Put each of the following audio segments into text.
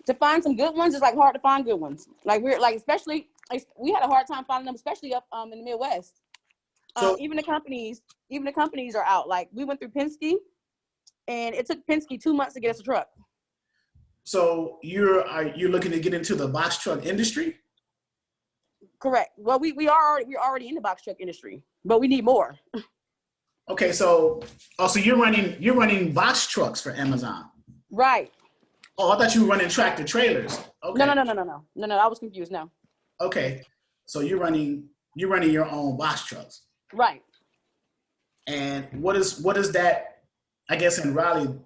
to find some good ones, it's like hard to find good ones. Like we're like, especially we had a hard time finding them, especially up in the Midwest. So Even the companies are out. Like we went through Penske, and it took Penske 2 months to get us a truck. so you're looking to get into the box truck industry? Correct. Well, we're already in the box truck industry, but we need more. Okay, so you're running box trucks for Amazon. Right. Oh, I thought you were running tractor trailers. Okay. No. I was confused. No. Okay, so you're running your own box trucks. Right. And what is that? I guess in Raleigh,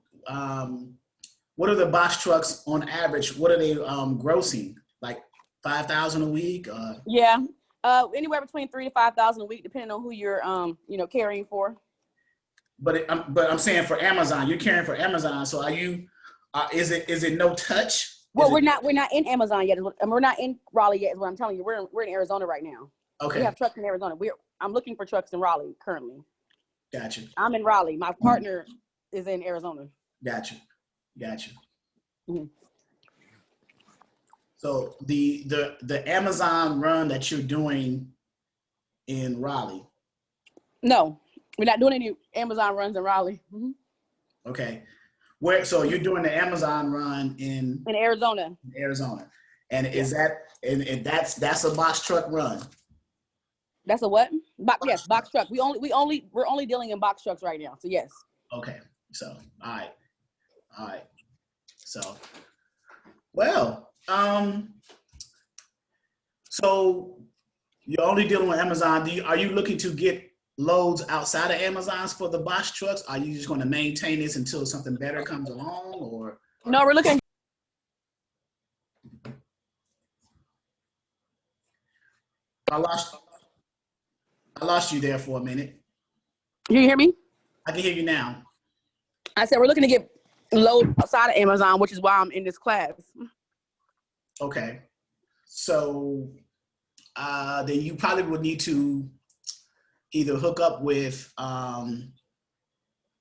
what are the box trucks on average? What are they grossing? Like 5,000 a week? Yeah. Anywhere between 3,000 to 5,000 a week, depending on who you're carrying for. But I'm saying for Amazon, you're carrying for Amazon. So are you? Is it no touch? Well, we're not in Amazon yet. We're not in Raleigh yet. Is what I'm telling you. We're in Arizona right now. Okay. We have trucks in Arizona. I'm looking for trucks in Raleigh currently. Gotcha. I'm in Raleigh. My partner is in Arizona. Gotcha. Mm-hmm. So the Amazon run that you're doing in Raleigh. No, we're not doing any Amazon runs in Raleigh. Mm-hmm. Okay. So you're doing the Amazon run in Arizona. And is that and that's a box truck run? That's a what? Yes, box truck. We're only dealing in box trucks right now. So yes. Okay. So all right. So well, so you're only dealing with Amazon. Are you looking to get loads outside of Amazon's for the box trucks? Are you just going to maintain this until something better comes along, or? No, we're looking. I lost you there for a minute. You hear me? I can hear you now. I said we're looking to get loads outside of Amazon, which is why I'm in this class. Okay. So then you probably would need to either hook up with a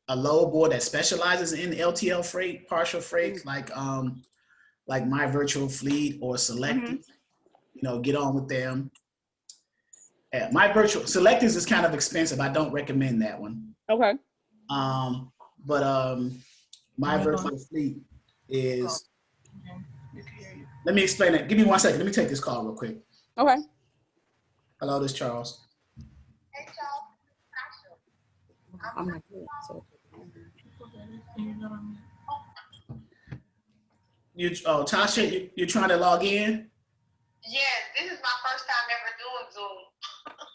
load board that specializes in LTL freight, partial freight, like My Virtual Fleet or Selective. Get on with them. Yeah, My Virtual Selectives is kind of expensive. I don't recommend that one. Okay. But My Virtual Fleet is. Let me explain it. Give me 1 second. Let me take this call real quick. Okay. Hello, this is Charles. Hey, Charles. I'm not good, so. Tasha, you're trying to log in? Yes, this is my first time ever doing Zoom.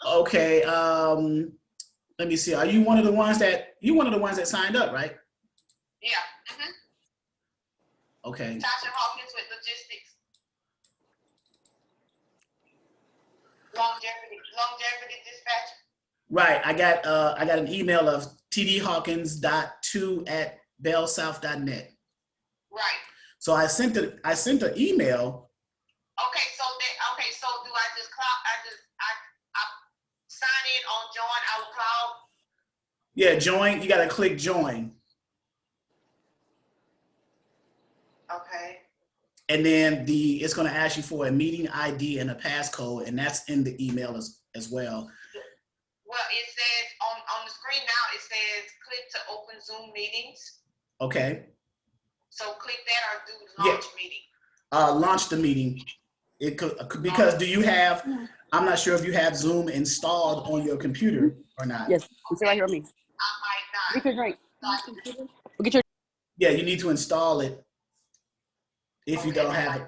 Okay. Let me see. Are you one of the ones that signed up, right? Yeah. Mm-hmm. Okay. Tasha Hawkins with logistics. Longevity dispatch. Right. I got an email of tdhawkins.2@bellsouth.net. Right. So I sent an email. Okay, so do I just I sign in on join our cloud? Yeah, join. You got to click join. Okay. And then it's going to ask you for a meeting ID and a passcode, and that's in the email as well. Well, it says on the screen now, it says click to open Zoom meetings. Okay. So click that or do launch meeting. Launch the meeting. It could, because do you have, I'm not sure if you have Zoom installed on your computer or not. Yes, it's right here with me. I might not. Get your drink. Get your. Yeah, you need to install it. If you don't have it,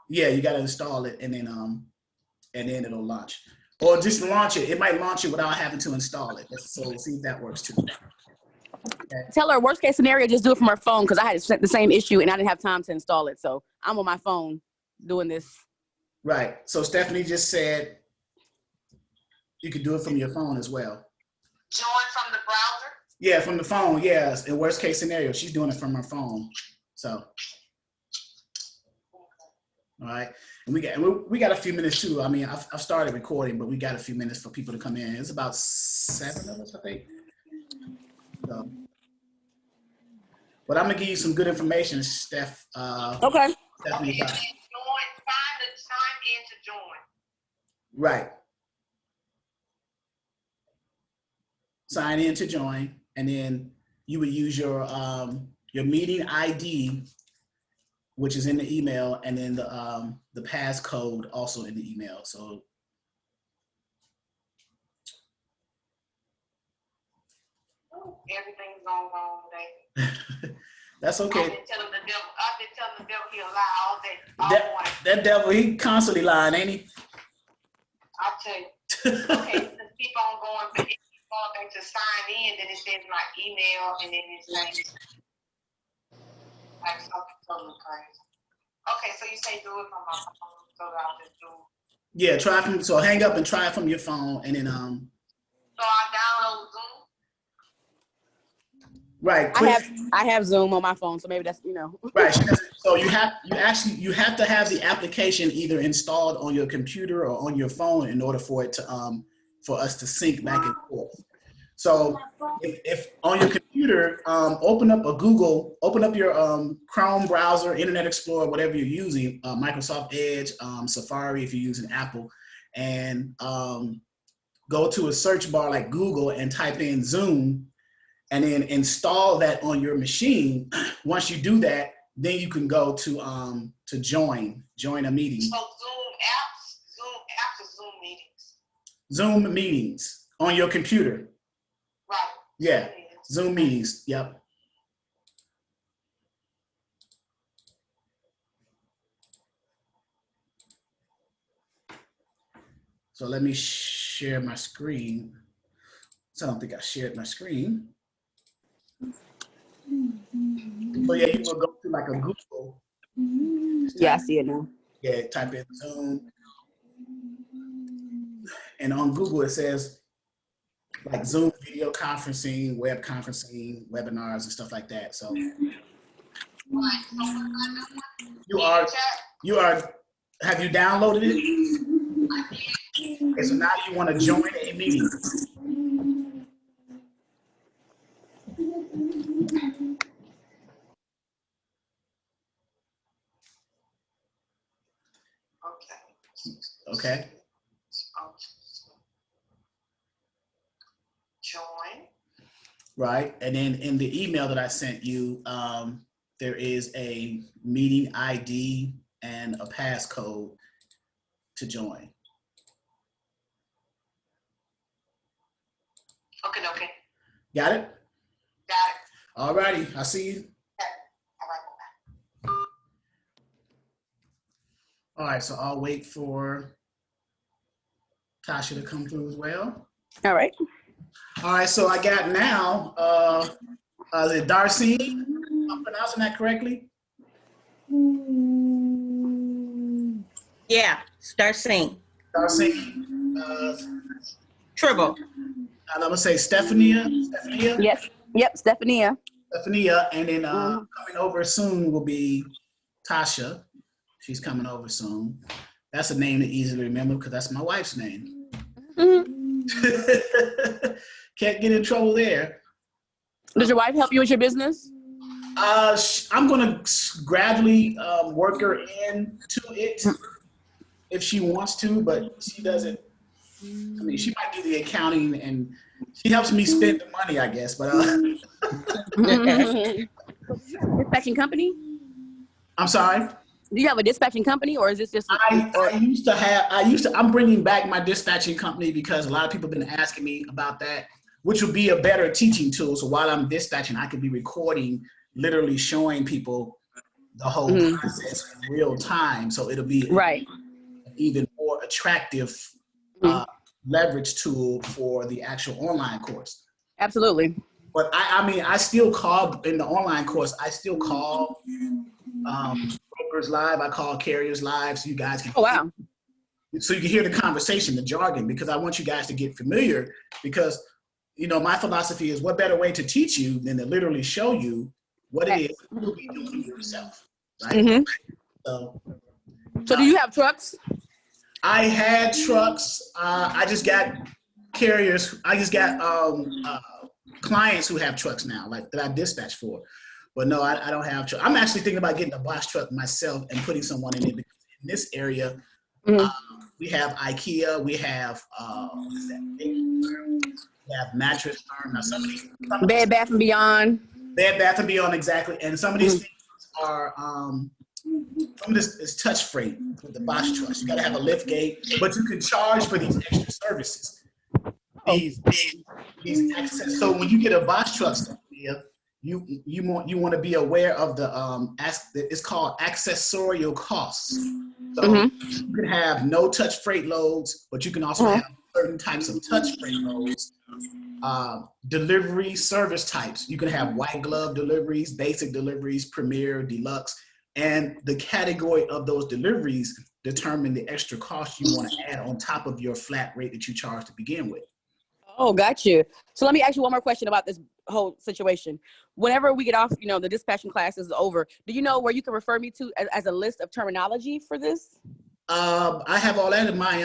yeah, you got to install it, and then it'll launch. Or just launch it. It might launch it without having to install it. So see if that works too. Okay. Tell her worst case scenario, just do it from her phone, because I had the same issue and I didn't have time to install it. So I'm on my phone doing this. Right. So Stephanie just said you could do it from your phone as well. Join from the browser? Yeah, from the phone. Yes. In worst case scenario, she's doing it from her phone. So. All right, and we got a few minutes too. I mean, I've started recording, but we got a few minutes for people to come in. It's about 7 of us, I think. But I'm gonna give you some good information, Steph. Okay. Stephanie. Okay, and then join, find the sign in to join. Right. Sign in to join, and then you would use your meeting ID, which is in the email, and then the passcode also in the email. So Everything's going wrong today. that's okay. I've been telling the devil he a lie all day. All morning. That devil, he constantly lying, ain't he? I'll tell you. Okay, just keep on going, but if you go back to sign in, then it says my email, and then it says like something totally crazy. Okay, so you say do it from my phone, so I'll just do it. Yeah, so hang up and try it from your phone, and then So I download Zoom. right. I have Zoom on my phone, so maybe that's Right. So you have to have the application either installed on your computer or on your phone in order for it to for us to sync back and forth. So if on your computer, open up your Chrome browser, Internet Explorer, whatever you're using, Microsoft Edge, Safari if you're using Apple, and go to a search bar like Google and type in Zoom, and then install that on your machine. Once you do that, then you can go to join a meeting. So Zoom apps or Zoom meetings? Zoom meetings on your computer. Right. Yeah, Zoom meetings, yep. So let me share my screen. So I don't think I shared my screen. So yeah, you will go to like a Google. Yeah, I see it now. Yeah, type in Zoom. And on Google it says like Zoom video conferencing, web conferencing, webinars and stuff like that. So Right. have you downloaded it? Okay, so now you want to join a meeting. Okay. Join. Right, and then in the email that I sent you, there is a meeting ID and a passcode to join. Okay. Got it? Got it. All righty, I'll see you. All right, so I'll wait for Tasha to come through as well. All right. All right, so I got now, is it Darcy? I'm pronouncing that correctly? Yeah, start singing. Darcy. Tribble. And I'm gonna say Stephania. Yes. Yep, Stephania. And then coming over soon will be Tasha. She's coming over soon. That's a name to easily remember because that's my wife's name. Can't get in trouble there. Does your wife help you with your business? I'm gonna gradually work her into it if she wants to, but she doesn't. I mean, she might do the accounting and she helps me spend the money, I guess. But dispatching company? I'm sorry. Do you have a dispatching company, or is this just? I'm bringing back my dispatching company because a lot of people have been asking me about that, which would be a better teaching tool. So while I'm dispatching, I could be recording, literally showing people the whole process in real time. So it'll be right. an even more attractive leverage tool for the actual online course. Absolutely. But I mean, I still call in the online course. I still call brokers live. I call carriers live, so you guys can. Oh wow! So you can hear the conversation, the jargon, because I want you guys to get familiar. Because my philosophy is, what better way to teach you than to literally show you what it is you'll be doing yourself, right? So do you have trucks? I had trucks. I just got carriers. I just got clients who have trucks now, like that I dispatch for. But no, I don't have. I'm actually thinking about getting a box truck myself and putting someone in it, because in this area, we have IKEA, we have what is that? We have Mattress Firm. Now some of these Bed Bath and Beyond. Bed Bath and Beyond, exactly. And some of these things are some of this is touch freight with the box trucks. You got to have a lift gate, but you can charge for these extra services. These access. So when you get a box truck, you want to be aware of the it's called accessorial costs. So you can have no touch freight loads, but you can also have certain types of touch freight loads. Delivery service types. You can have white glove deliveries, basic deliveries, premier, deluxe, and the category of those deliveries determine the extra cost you want to add on top of your flat rate that you charge to begin with. Oh, got you. So let me ask you one more question about this whole situation. Whenever we get off, the dispatching class is over, do you know where you can refer me to as a list of terminology for this? I have all that in my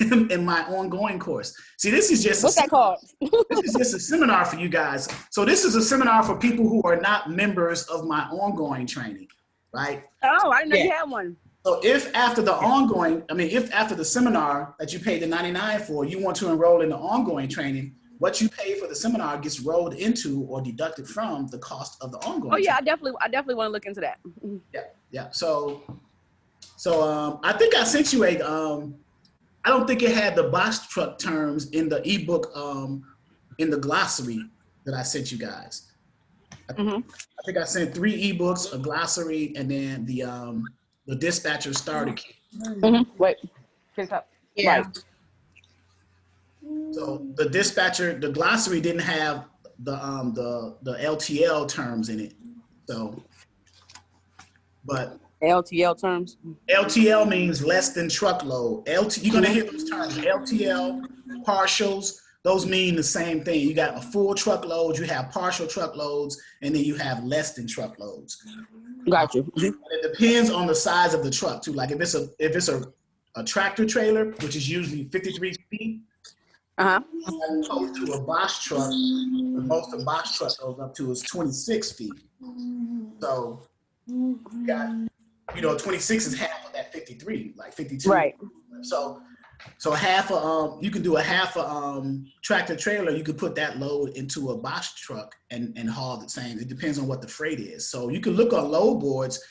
in my ongoing course. See, this is just what's that called? This is just a seminar for you guys. So this is a seminar for people who are not members of my ongoing training, right? Oh, I didn't know you had one. So if after the seminar that you paid the $99 for, you want to enroll in the ongoing training, what you pay for the seminar gets rolled into or deducted from the cost of the ongoing. Oh yeah, training. I definitely want to look into that. Yeah. So I think I sent you I don't think it had the box truck terms in the ebook in the glossary that I sent you guys. I think I sent 3 ebooks, a glossary, and then the dispatcher starter kit. Wait, finish up. Yeah. Right. So the glossary didn't have the LTL terms in it. So, but LTL terms. LTL means less than truckload. You're gonna hear those terms. LTL, partials. Those mean the same thing. You got a full truckload, you have partial truckloads, and then you have less than truckloads. Got you. It depends on the size of the truck too. Like if it's a tractor trailer, which is usually 53 feet, as opposed to a box truck, the most a box truck goes up to is 26 feet. So you got, 26 is half of that 53, like 52. Right. So half you can do a half tractor trailer. You could put that load into a box truck and haul the same. It depends on what the freight is. So you can look on load boards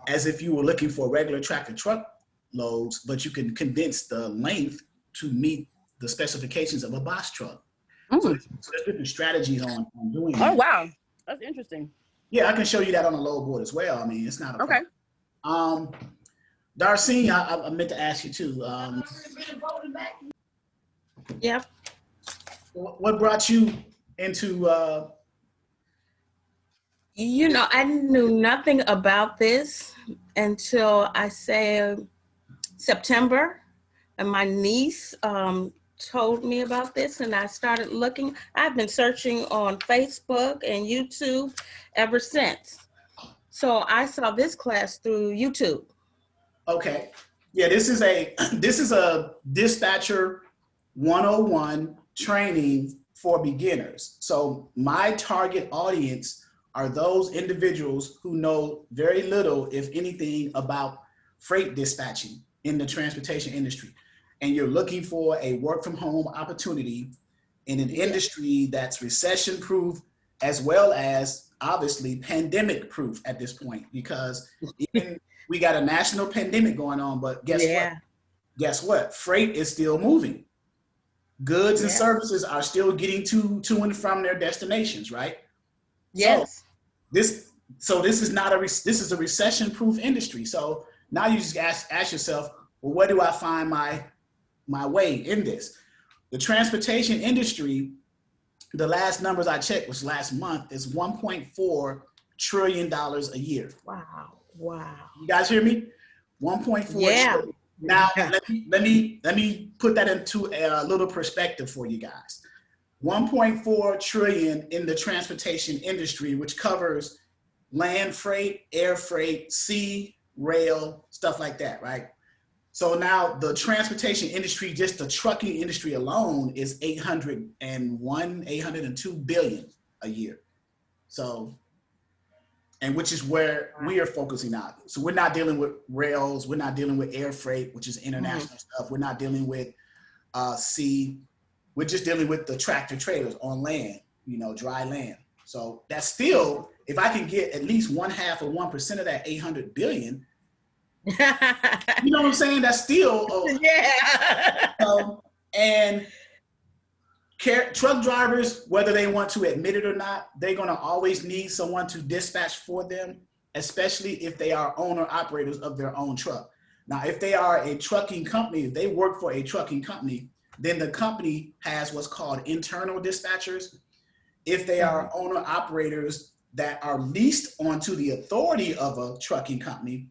as if you were looking for regular tractor truck loads, but you can condense the length to meet the specifications of a box truck. So there's different strategies on doing that. Oh wow, that's interesting. Yeah, I can show you that on the load board as well. I mean, it's not a problem. Darcy, I meant to ask you too. Yep. What brought you into? I knew nothing about this until I say September, and my niece told me about this, and I started looking. I've been searching on Facebook and YouTube ever since. So I saw this class through YouTube. Okay. Yeah, this is a dispatcher 101 training for beginners. So my target audience are those individuals who know very little, if anything, about freight dispatching in the transportation industry. And you're looking for a work from home opportunity in an industry that's recession proof, as well as obviously pandemic proof at this point, because even we got a national pandemic going on, but guess what? Freight is still moving. Goods and services are still getting to and from their destinations, right? Yes. So this is a recession-proof industry. So now you just ask yourself, well, where do I find my way in this? The transportation industry, the last numbers I checked, which last month, is $1.4 trillion a year. Wow. You guys hear me? 1.4 trillion. Now, let me put that into a little perspective for you guys. 1.4 trillion in the transportation industry, which covers land freight, air freight, sea, rail, stuff like that, right? So now the transportation industry, just the trucking industry alone, is 802 billion a year. So and which is where we are focusing on. So we're not dealing with rails. We're not dealing with air freight, which is international stuff. We're not dealing with sea. We're just dealing with the tractor trailers on land, you know, dry land. So that's still, if I can get at least 1/2 of 1% of that 800 billion, you know what I'm saying? That's still, Yeah. And truck drivers, whether they want to admit it or not, they're going to always need someone to dispatch for them, especially if they are owner operators of their own truck. Now, if they are a trucking company, if they work for a trucking company, then the company has what's called internal dispatchers. If they are owner operators that are leased onto the authority of a trucking company,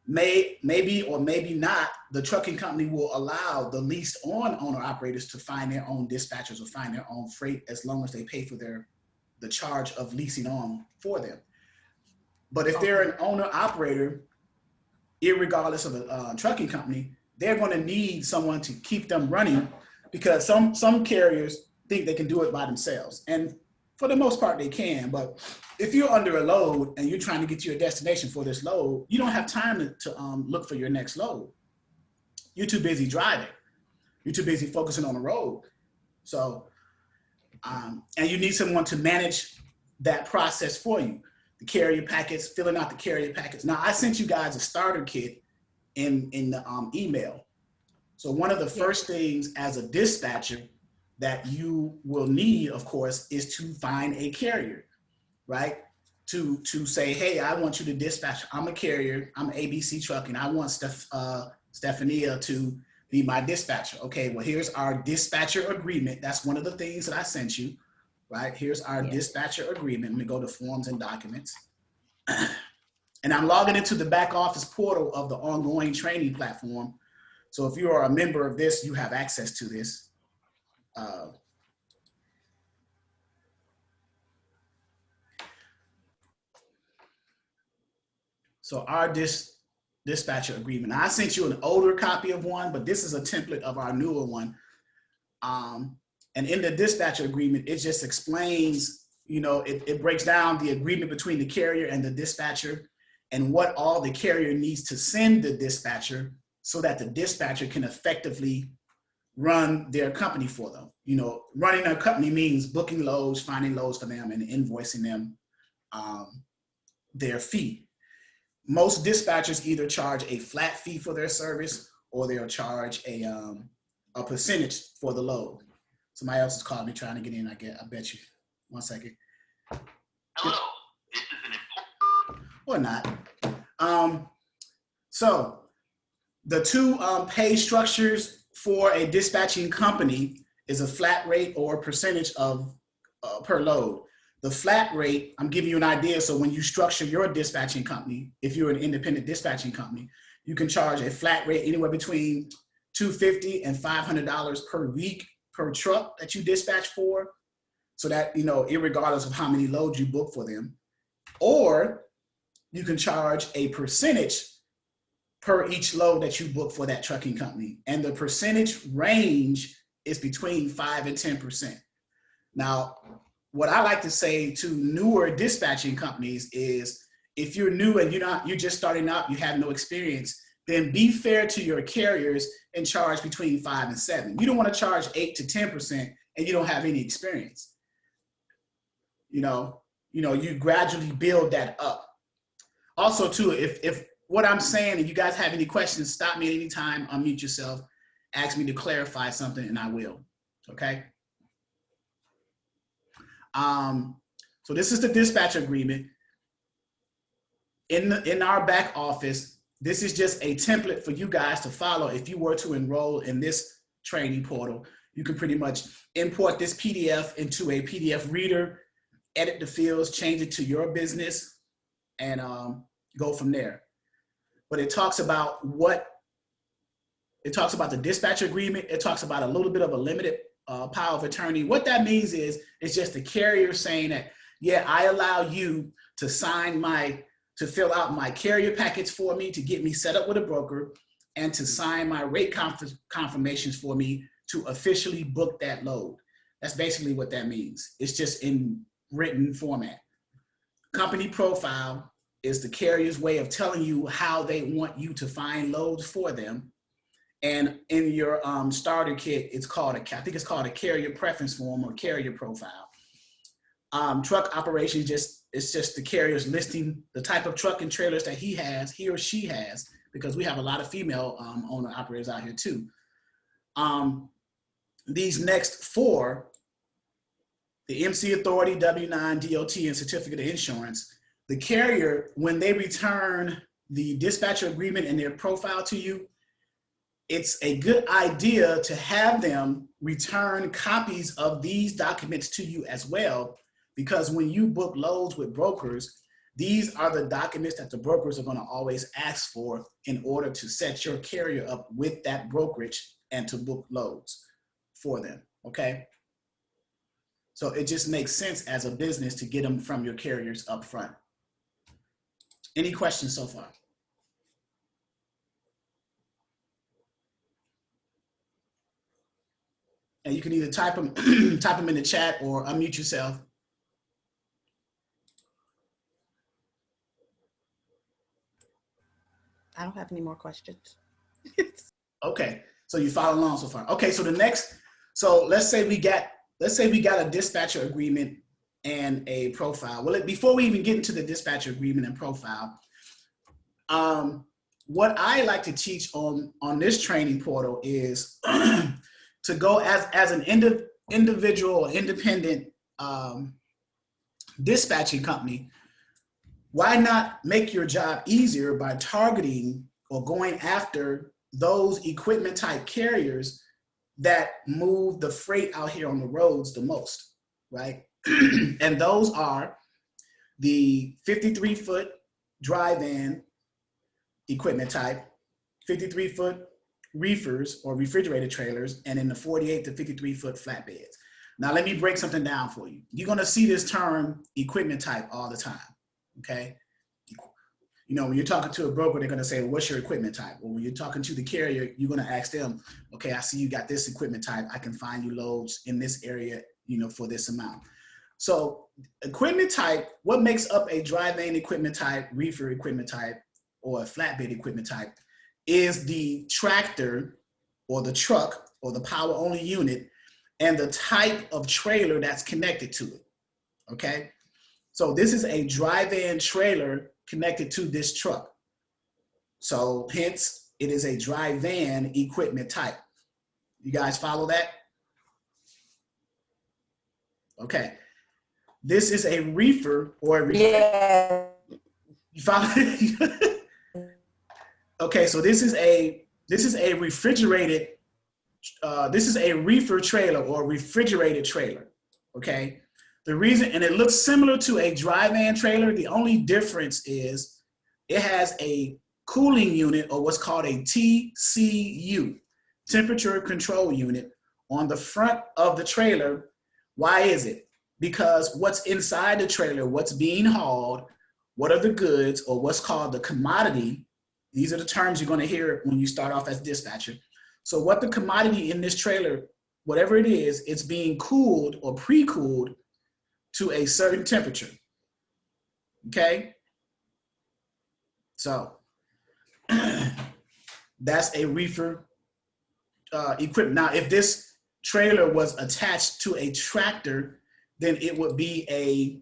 maybe or maybe not, the trucking company will allow the leased on owner operators to find their own dispatchers or find their own freight, as long as they pay for the charge of leasing on for them. But if they're an owner operator, irregardless of the trucking company, they're going to need someone to keep them running, because some carriers think they can do it by themselves. And for the most part, they can. But if you're under a load and you're trying to get to your destination for this load, you don't have time to look for your next load. You're too busy driving. You're too busy focusing on the road. So, and you need someone to manage that process for you. The carrier packets, filling out the carrier packets. Now, I sent you guys a starter kit in the email. So one of the first things as a dispatcher that you will need, of course, is to find a carrier, right? To say, hey, I want you to dispatch. I'm a carrier. I'm ABC Trucking. I want Stephania to be my dispatcher. Okay, well, here's our dispatcher agreement. That's one of the things that I sent you, right? Here's our dispatcher agreement. Let me go to forms and documents. And I'm logging into the back office portal of the ongoing training platform. So if you are a member of this, you have access to this. So our dispatcher agreement. Now, I sent you an older copy of one, but this is a template of our newer one. And in the dispatcher agreement, it just explains, you know, it breaks down the agreement between the carrier and the dispatcher and what all the carrier needs to send the dispatcher so that the dispatcher can effectively run their company for them. You know, running their company means booking loads, finding loads for them, and invoicing them their fee. Most dispatchers either charge a flat fee for their service or they'll charge a percentage for the load. Somebody else is calling me trying to get in, I bet you. 1 second. Hello, this is an important... Or not. So the two pay structures for a dispatching company is a flat rate or percentage of per load. The flat rate, I'm giving you an idea. So when you structure your dispatching company, if you're an independent dispatching company, you can charge a flat rate anywhere between $250 and $500 per week per truck that you dispatch for. So that, you know, irregardless of how many loads you book for them. Or you can charge a percentage per each load that you book for that trucking company. And the percentage range is between 5 and 10%. Now, what I like to say to newer dispatching companies is, if you're new and you're just starting out, you have no experience, then be fair to your carriers and charge between 5 and 7. You don't want to charge 8 to 10% and you don't have any experience. You gradually build that up. Also, too, if what I'm saying, if you guys have any questions, stop me at any time, unmute yourself, ask me to clarify something, and I will. Okay. So this is the dispatch agreement. In our back office, this is just a template for you guys to follow. If you were to enroll in this training portal, you can pretty much import this PDF into a PDF reader, edit the fields, change it to your business, and go from there. But it talks about the dispatch agreement. It talks about a little bit of a limited power of attorney. What that means is, it's just the carrier saying that, yeah, I allow you to to fill out my carrier packets for me, to get me set up with a broker, and to sign my rate confirmations for me to officially book that load. That's basically what that means. It's just in written format. Company profile is the carrier's way of telling you how they want you to find loads for them. And in your starter kit, it's called I think it's called a carrier preference form or carrier profile. Truck operations it's just the carrier's listing the type of truck and trailers that he or she has, because we have a lot of female owner operators out here too. These next four, the MC Authority, W-9, DOT, and Certificate of Insurance, the carrier, when they return the dispatcher agreement and their profile to you, it's a good idea to have them return copies of these documents to you as well, because when you book loads with brokers, these are the documents that the brokers are going to always ask for in order to set your carrier up with that brokerage and to book loads for them, okay? So it just makes sense as a business to get them from your carriers up front. Any questions so far? And you can either type them in the chat or unmute yourself. I don't have any more questions. Okay, so you follow along so far. Okay, so the next, so let's say we got a dispatcher agreement and a profile. Well, before we even get into the dispatcher agreement and profile, what I like to teach on this training portal is to go as an individual, independent dispatching company. Why not make your job easier by targeting or going after those equipment type carriers that move the freight out here on the roads the most, right? And those are the 53-foot dry van equipment type, 53-foot reefers or refrigerated trailers, and then the 48 to 53-foot flatbeds. Now, let me break something down for you. You're going to see this term equipment type all the time, okay? You know, when you're talking to a broker, they're going to say, well, what's your equipment type? Or when you're talking to the carrier, you're going to ask them, okay, I see you got this equipment type. I can find you loads in this area, you know, for this amount. So equipment type, what makes up a dry van equipment type, reefer equipment type, or a flatbed equipment type is the tractor or the truck or the power only unit and the type of trailer that's connected to it, okay? So this is a dry van trailer connected to this truck. So hence, it is a dry van equipment type. You guys follow that? Okay. This is a reefer or a refrigerator. Yeah. You follow? Okay, so this is a refrigerated, this is a reefer trailer or refrigerated trailer, okay? The reason, and it looks similar to a dry van trailer, the only difference is it has a cooling unit or what's called a TCU, temperature control unit, on the front of the trailer. Why is it? Because what's inside the trailer, what's being hauled, what are the goods or what's called the commodity, these are the terms you're going to hear when you start off as dispatcher. So what the commodity in this trailer, whatever it is, it's being cooled or pre-cooled to a certain temperature, okay? So that's a reefer equipment. Now, if this trailer was attached to a tractor, then it would be a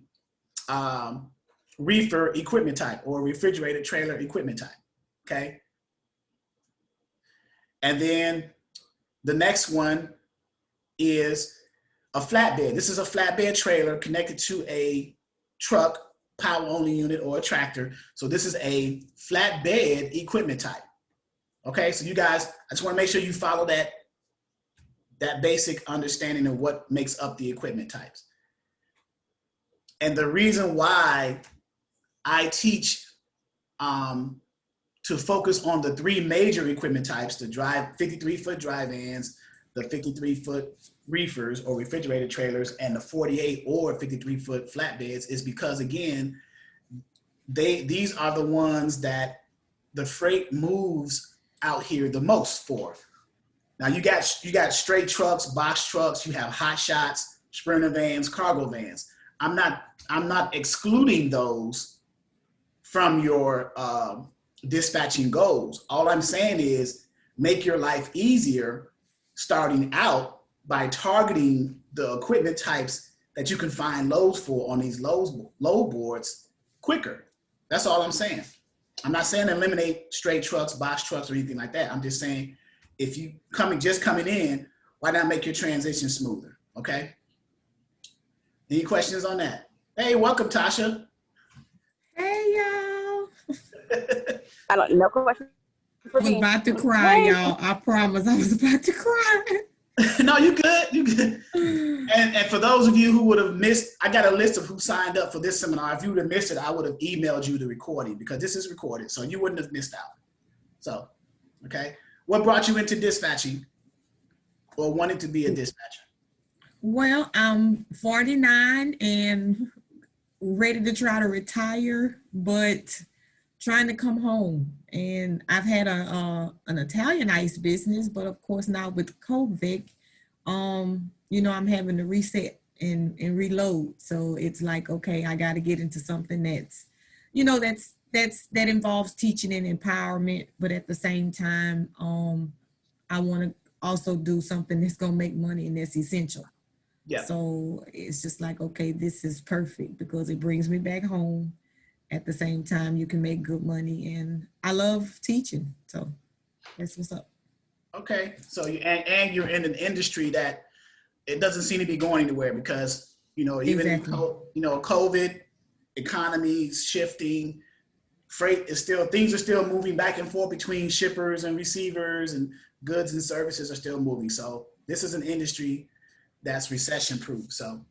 reefer equipment type or refrigerated trailer equipment type, okay? And then the next one is a flatbed. This is a flatbed trailer connected to a truck, power only unit, or a tractor. So this is a flatbed equipment type. Okay, so you guys, I just want to make sure you follow that basic understanding of what makes up the equipment types. And the reason why I teach to focus on the three major equipment types, the 53-foot dry vans, the 53-foot reefers or refrigerated trailers, and the 48 or 53-foot flatbeds is because, again, these are the ones that the freight moves out here the most for. Now you got straight trucks, box trucks, you have hot shots, sprinter vans, cargo vans. I'm not excluding those from your dispatching goals. All I'm saying is make your life easier starting out by targeting the equipment types that you can find loads for on these load boards quicker. That's all I'm saying. I'm not saying eliminate straight trucks, box trucks, or anything like that. I'm just saying if you coming in, why not make your transition smoother? Okay. Any questions on that? Hey, welcome, Tasha. Hey, y'all. I don't no question for I was me. about to cry, y'all. I promise I was about to cry. No, you good. You good. And for those of you who would have missed, I got a list of who signed up for this seminar. If you would have missed it, I would have emailed you the recording because this is recorded, so you wouldn't have missed out. So, okay. What brought you into dispatching or wanting to be a dispatcher? Well, I'm 49 and ready to try to retire, but trying to come home. And I've had an Italian ice business, but of course now with COVID, you know, I'm having to reset and reload. So it's like, okay, I got to get into something that's, you know, that involves teaching and empowerment, but at the same time, I want to also do something that's going to make money and that's essential. Yeah. So it's just like, okay, this is perfect because it brings me back home. At the same time, you can make good money, and I love teaching. So that's what's up. Okay. So and you're in an industry that it doesn't seem to be going anywhere because, you know, even Exactly. in, COVID, economy shifting, freight is still, things are still moving back and forth between shippers and receivers, and goods and services are still moving. So this is an industry that's recession proof. So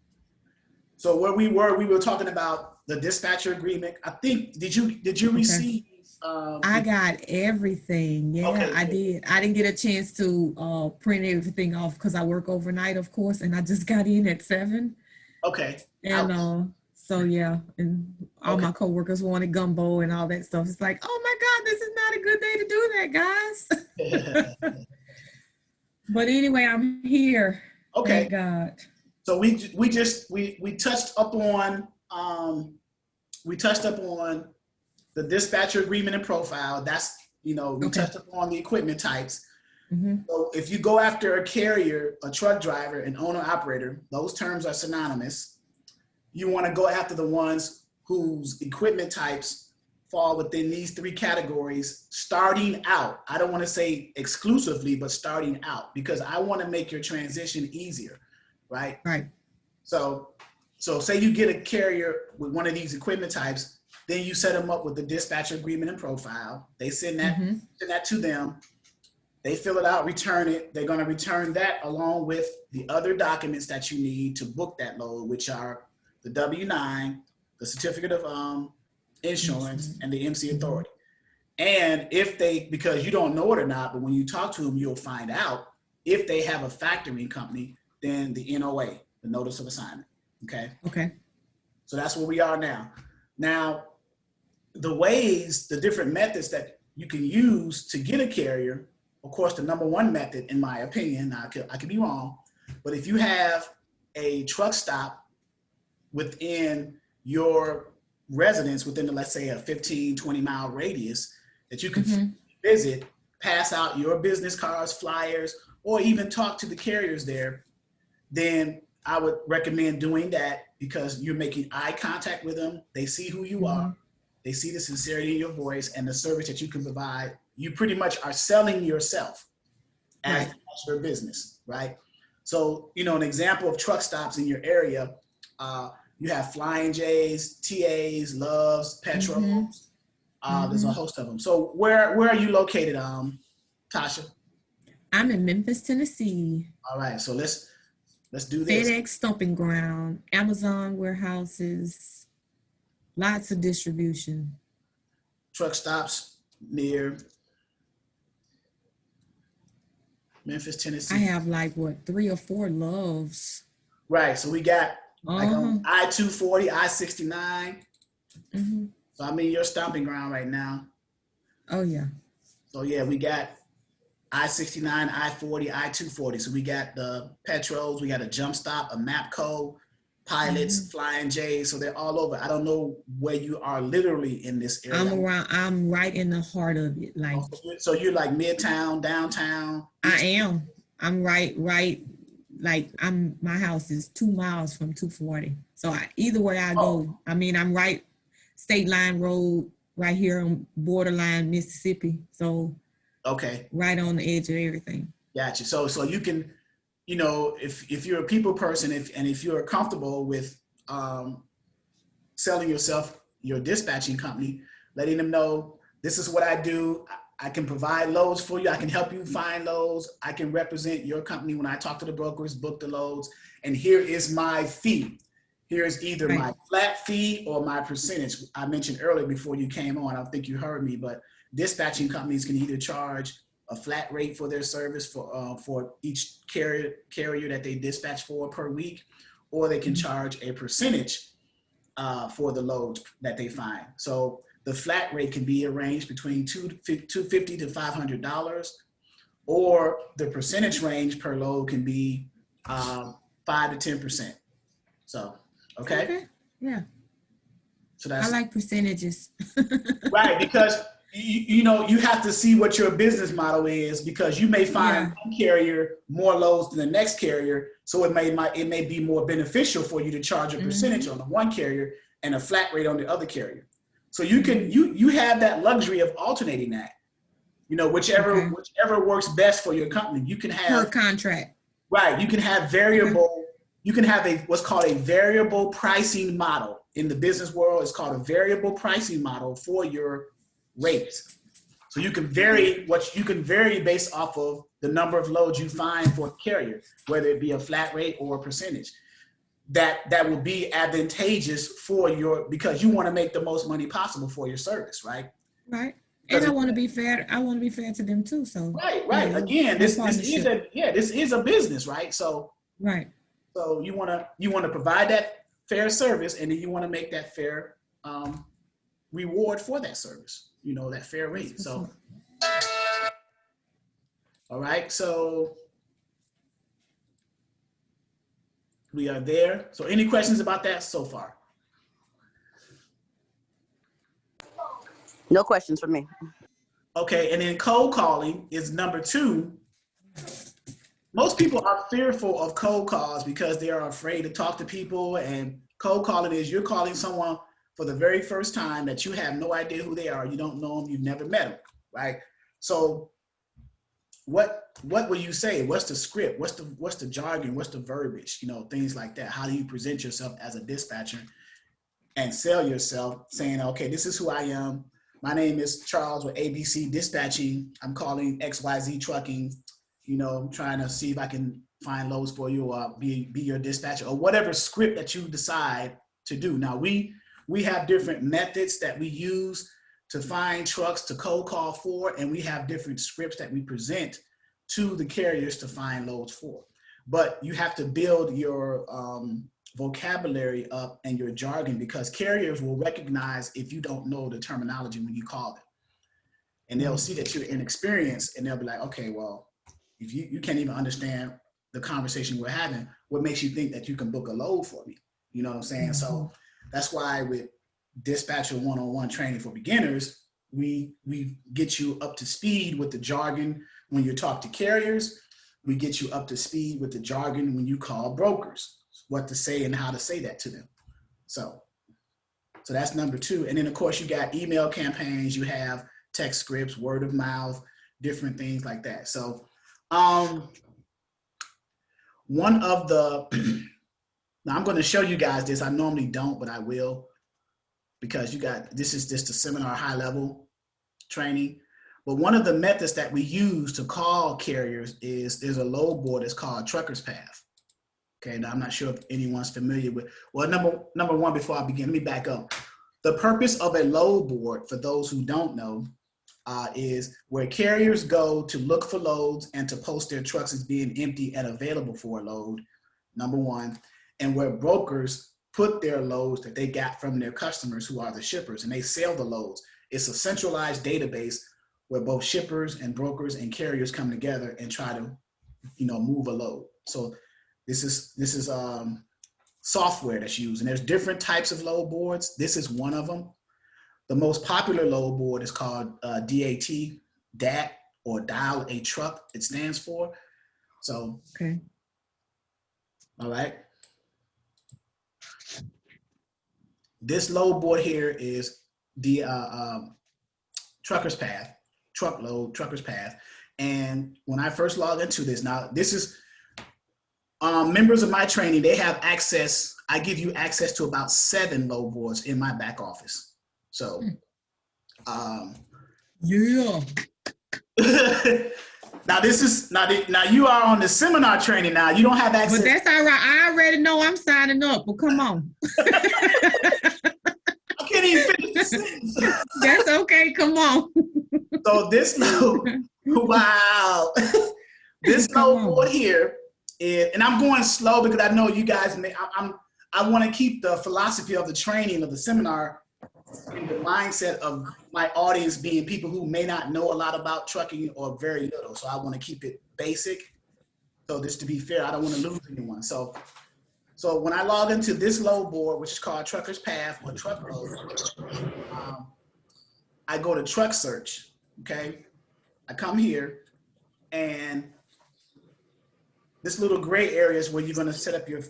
where we were talking about the dispatcher agreement. I think, did you receive? I got everything. Yeah, Okay. I did. I didn't get a chance to print everything off because I work overnight, of course, and I just got in at 7. Okay. And so yeah, and all my coworkers wanted gumbo and all that stuff. It's like, oh my God, this is not a good day to do that, guys. But anyway, I'm here. Okay. Thank God. So we touched up on the dispatcher agreement and profile. That's, we touched up on the equipment types. Mm-hmm. So if you go after a carrier, a truck driver, an owner operator, those terms are synonymous. You want to go after the ones whose equipment types fall within these 3 categories starting out. I don't want to say exclusively, but starting out, because I want to make your transition easier, right? Right. So say you get a carrier with one of these equipment types, then you set them up with the dispatcher agreement and profile. They send that to them. They fill it out, return it. They're going to return that along with the other documents that you need to book that load, which are the W-9, the certificate of insurance, and the MC authority. And if because you don't know it or not, but when you talk to them, you'll find out if they have a factoring company, then the NOA, the notice of assignment. Okay. Okay. So that's where we are now. Now, the different methods that you can use to get a carrier, of course, the number one method, in my opinion, I could be wrong, but if you have a truck stop within your residence, within, let's say, a 15, 20-mile radius that you can visit, pass out your business cards, flyers, or even talk to the carriers there, then I would recommend doing that because you're making eye contact with them. They see who you are. They see the sincerity in your voice and the service that you can provide. You pretty much are selling yourself as your business, right? So, an example of truck stops in your area, you have Flying J's, TA's, Loves, Petros. There's a host of them. So where are you located, Tasha? I'm in Memphis, Tennessee. All right, so let's do this. FedEx Stomping Ground, Amazon warehouses, lots of distribution. Truck stops near Memphis, Tennessee. I have 3 or 4 Loves. Right, so we got on I-240, I-69. So I'm in your stomping ground right now. Oh yeah. So yeah, we got I-69, I-40, I-240. So we got the Petros, we got a Jump Stop, a MAPCO, Pilots, Flying J's, so they're all over. I don't know where you are literally in this area. I'm right in the heart of it. Like, so you're like midtown, downtown? I am. I'm right. Like my house is 2 miles from 240. So either way I go, I mean, I'm right State Line Road, right here on borderline Mississippi. So okay, right on the edge of everything. Gotcha. So you can, if you're a people person, if you're comfortable with selling yourself, your dispatching company, letting them know this is what I do. I can provide loads for you. I can help you find loads. I can represent your company when I talk to the brokers, book the loads, and here is my fee. Here's either my flat fee or my percentage. I mentioned earlier before you came on, I don't think you heard me, but dispatching companies can either charge a flat rate for their service for each carrier that they dispatch for per week, or they can charge a percentage for the loads that they find. So the flat rate can be arranged between $250 to $500, or the percentage range per load can be 5 to 10%. So, okay. Yeah. So that's, I like percentages. right, because you have to see what your business model is, because you may find one carrier more loads than the next carrier. So it may be more beneficial for you to charge a percentage on the one carrier and a flat rate on the other carrier. So you can you have that luxury of alternating that, whichever works best for your company. You can have per contract. Right. You can have variable. You can have what's called a variable pricing model. In the business world, it's called a variable pricing model for your rates. So you can vary based off of the number of loads you find for a carrier, whether it be a flat rate or a percentage. That will be advantageous for because you want to make the most money possible for your service, right? Right. And I want to be fair. I want to be fair to them too. So right. Again, this is a business, right? So right. So you want to provide that fair service, and then you want to make that fair reward for that service. That fair rate. So all right. So we are there. So any questions about that so far? No questions for me. Okay, and then cold calling is number 2. Most people are fearful of cold calls because they are afraid to talk to people, and cold calling is you're calling someone for the very first time that you have no idea who they are. You don't know them, you've never met them, right? So what will you say? What's the script? What's the jargon? What's the verbiage? Things like that. How do you present yourself as a dispatcher and sell yourself, saying, okay, this is who I am. My name is Charles with ABC Dispatching. I'm calling XYZ Trucking. Trying to see if I can find loads for you, or be your dispatcher, or whatever script that you decide to do. Now we have different methods that we use to find trucks to cold call for, and we have different scripts that we present to the carriers to find loads for. But you have to build your vocabulary up and your jargon, because carriers will recognize if you don't know the terminology when you call them. And they'll see that you're inexperienced, and they'll be like, okay, well, if you can't even understand the conversation we're having, what makes you think that you can book a load for me? You know what I'm saying? So that's why with Dispatcher 101 training for beginners, we get you up to speed with the jargon when you talk to carriers. We get you up to speed with the jargon when you call brokers, what to say and how to say that to them. So that's number 2. And then of course you got email campaigns, you have text scripts, word of mouth, different things like that. So one of the, now I'm going to show you guys this. I normally don't, but I will, because this is just a seminar high level training. But one of the methods that we use to call carriers is there's a load board that's called Trucker's Path. Okay, now I'm not sure if anyone's familiar with, well, number one, before I begin, let me back up. The purpose of a load board, for those who don't know, is where carriers go to look for loads and to post their trucks as being empty and available for a load, number 1, and where brokers put their loads that they got from their customers, who are the shippers, and they sell the loads. It's a centralized database where both shippers and brokers and carriers come together and try to, move a load. So this is software that's used. And there's different types of load boards. This is one of them. The most popular load board is called DAT, or Dial a Truck, it stands for. So, Okay. all right. This load board here is the Trucker's Path, Trucker's Path. And when I first logged into this, now this is members of my training, they have access. I give you access to about 7 load boards in my back office. So, Yeah. now this is now you are on the seminar training now. You don't have access. But that's all right. I already know I'm signing up. But come on. I can't even finish this sentence. That's okay. Come on. So this load, wow, this load board here is, and I'm going slow because I know you guys. I want to keep the philosophy of the training of the seminar in the mindset of my audience being people who may not know a lot about trucking or very little. So I want to keep it basic. So just to be fair, I don't want to lose anyone. So when I log into this load board, which is called Trucker's Path or Truckload, I go to Truck Search. Okay, I come here, and this little gray area is where you're going to set up your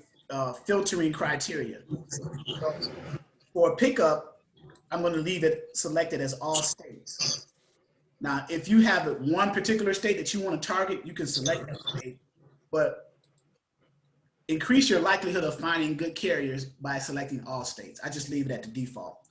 filtering criteria. So for a pickup, I'm going to leave it selected as all states. Now, if you have one particular state that you want to target, you can select that state, but increase your likelihood of finding good carriers by selecting all states. I just leave it at the default.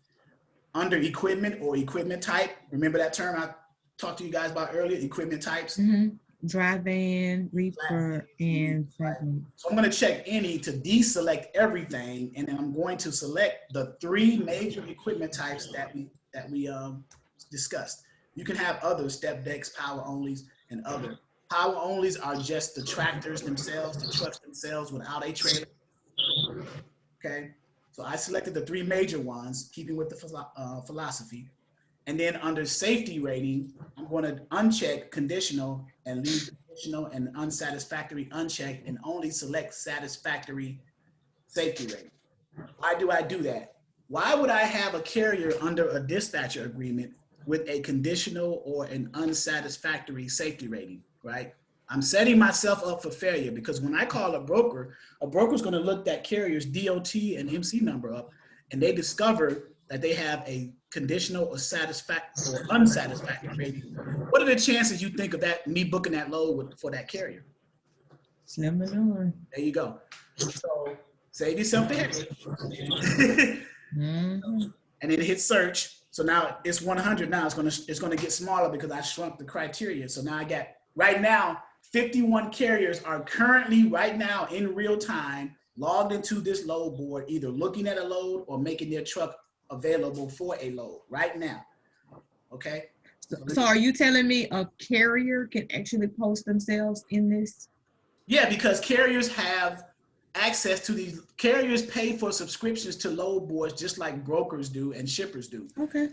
Under equipment or equipment type, remember that term I talked to you guys about earlier, equipment types? Mm-hmm. Dry van, reefer, and segment. So I'm going to check any to deselect everything, and then I'm going to select the 3 major equipment types that we discussed. You can have other step decks, power onlys, and other. Power onlys are just the tractors themselves, the trucks themselves without a trailer. Okay, so I selected the 3 major ones, keeping with the philosophy. And then under safety rating, I'm going to uncheck conditional and leave conditional and unsatisfactory unchecked and only select satisfactory safety rating. Why do I do that? Why would I have a carrier under a dispatcher agreement with a conditional or an unsatisfactory safety rating, right? I'm setting myself up for failure because when I call a broker's going to look that carrier's DOT and MC number up, and they discover that they have a conditional or satisfactory or unsatisfactory rating. What are the chances you think of that, me booking that load for that carrier? Slim and on. There you go. So save yourself the headache. Mm-hmm. And then hit search. So now it's 100 now. It's gonna get smaller because I shrunk the criteria. So now I got, right now, 51 carriers are currently right now in real time logged into this load board, either looking at a load or making their truck available for a load right now. Okay. So are you telling me a carrier can actually post themselves in this? Yeah, because carriers have access to these. Carriers pay for subscriptions to load boards just like brokers do and shippers do. Okay.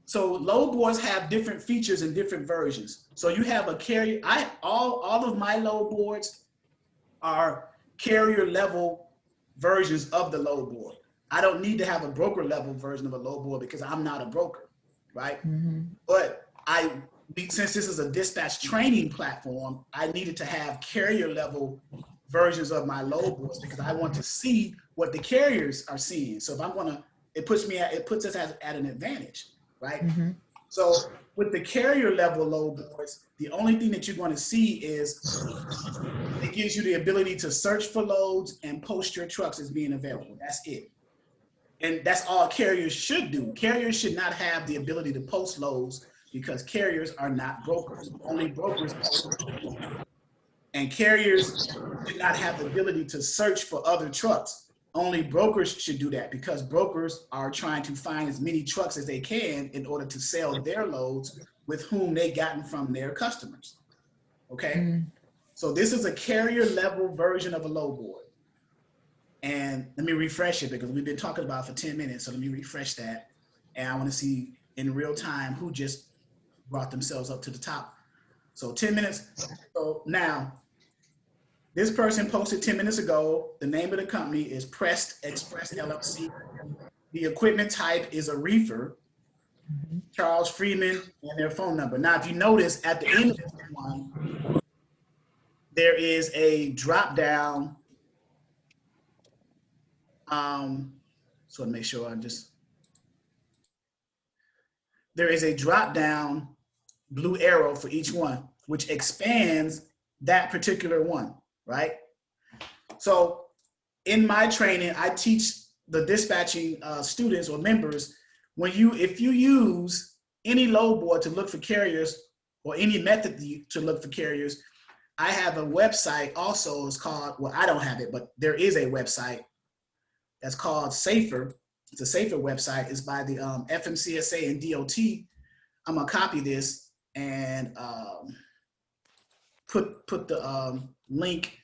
So load boards have different features and different versions. So you have a carrier. All of my load boards are carrier level versions of the load board. I don't need to have a broker level version of a load board because I'm not a broker, right? Mm-hmm. But since this is a dispatch training platform, I needed to have carrier level versions of my load boards because I want to see what the carriers are seeing. So if I'm gonna, it puts us at an advantage, right? Mm-hmm. So with the carrier level load boards, the only thing that you're going to see is it gives you the ability to search for loads and post your trucks as being available. That's it. And that's all carriers should do. Carriers should not have the ability to post loads because carriers are not brokers. Only brokers post. And carriers do not have the ability to search for other trucks. Only brokers should do that because brokers are trying to find as many trucks as they can in order to sell their loads with whom they gotten from their customers. Okay. Mm. So this is a carrier level version of a load board. And let me refresh it because we've been talking about it for 10 minutes. So let me refresh that. And I want to see in real time who just brought themselves up to the top. So 10 minutes. So now This person posted 10 minutes ago. The name of the company is Pressed Express LLC. The equipment type is a Reefer. Charles Freeman and their phone number. Now, if you notice at the end of this one, there is a drop down. So to make sure there is a drop down blue arrow for each one, which expands that particular one, right? So in my training, I teach the dispatching students or members, if you use any load board to look for carriers or any method to look for carriers, I have a website also. It's called, well, I don't have it, but there is a website that's called Safer. It's a Safer website. It's by the FMCSA and DOT. I'm gonna copy this and put the link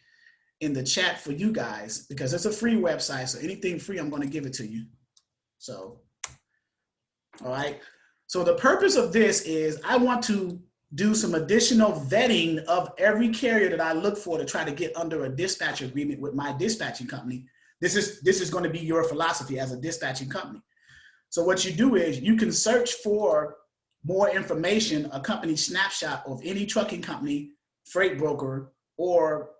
in the chat for you guys, because it's a free website. So anything free, I'm gonna give it to you. So, all right. So the purpose of this is I want to do some additional vetting of every carrier that I look for to try to get under a dispatch agreement with my dispatching company. This is going to be your philosophy as a dispatching company. So what you do is you can search for more information, a company snapshot of any trucking company, freight broker, or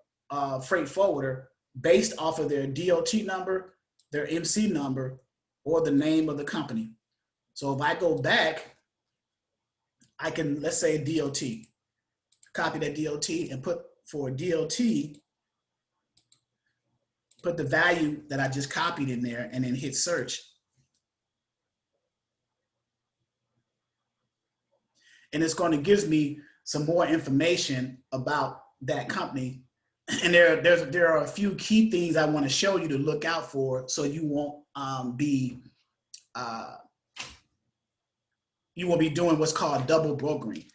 freight forwarder based off of their DOT number, their MC number, or the name of the company. So if I go back, I can, let's say DOT, copy that DOT and put for DOT, put the value that I just copied in there and then hit search. And it's going to give me some more information about that company. And there are a few key things I want to show you to look out for, so you won't be doing what's called double brokering.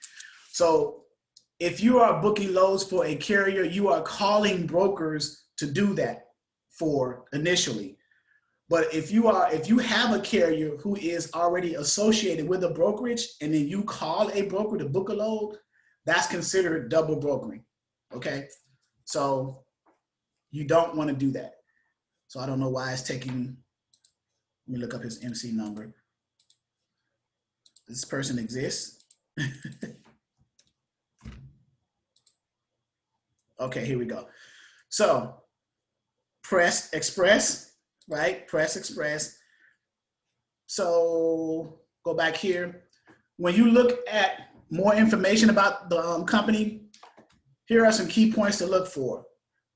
So if you are booking loads for a carrier, you are calling brokers to do that for initially. But if you have a carrier who is already associated with a brokerage and then you call a broker to book a load, that's considered double brokering, okay? So you don't want to do that. So I don't know why it's taking, let me look up his MC number. This person exists. Okay, here we go. So Press Express, right? Press Express. So go back here. When you look at more information about the company, here are some key points to look for.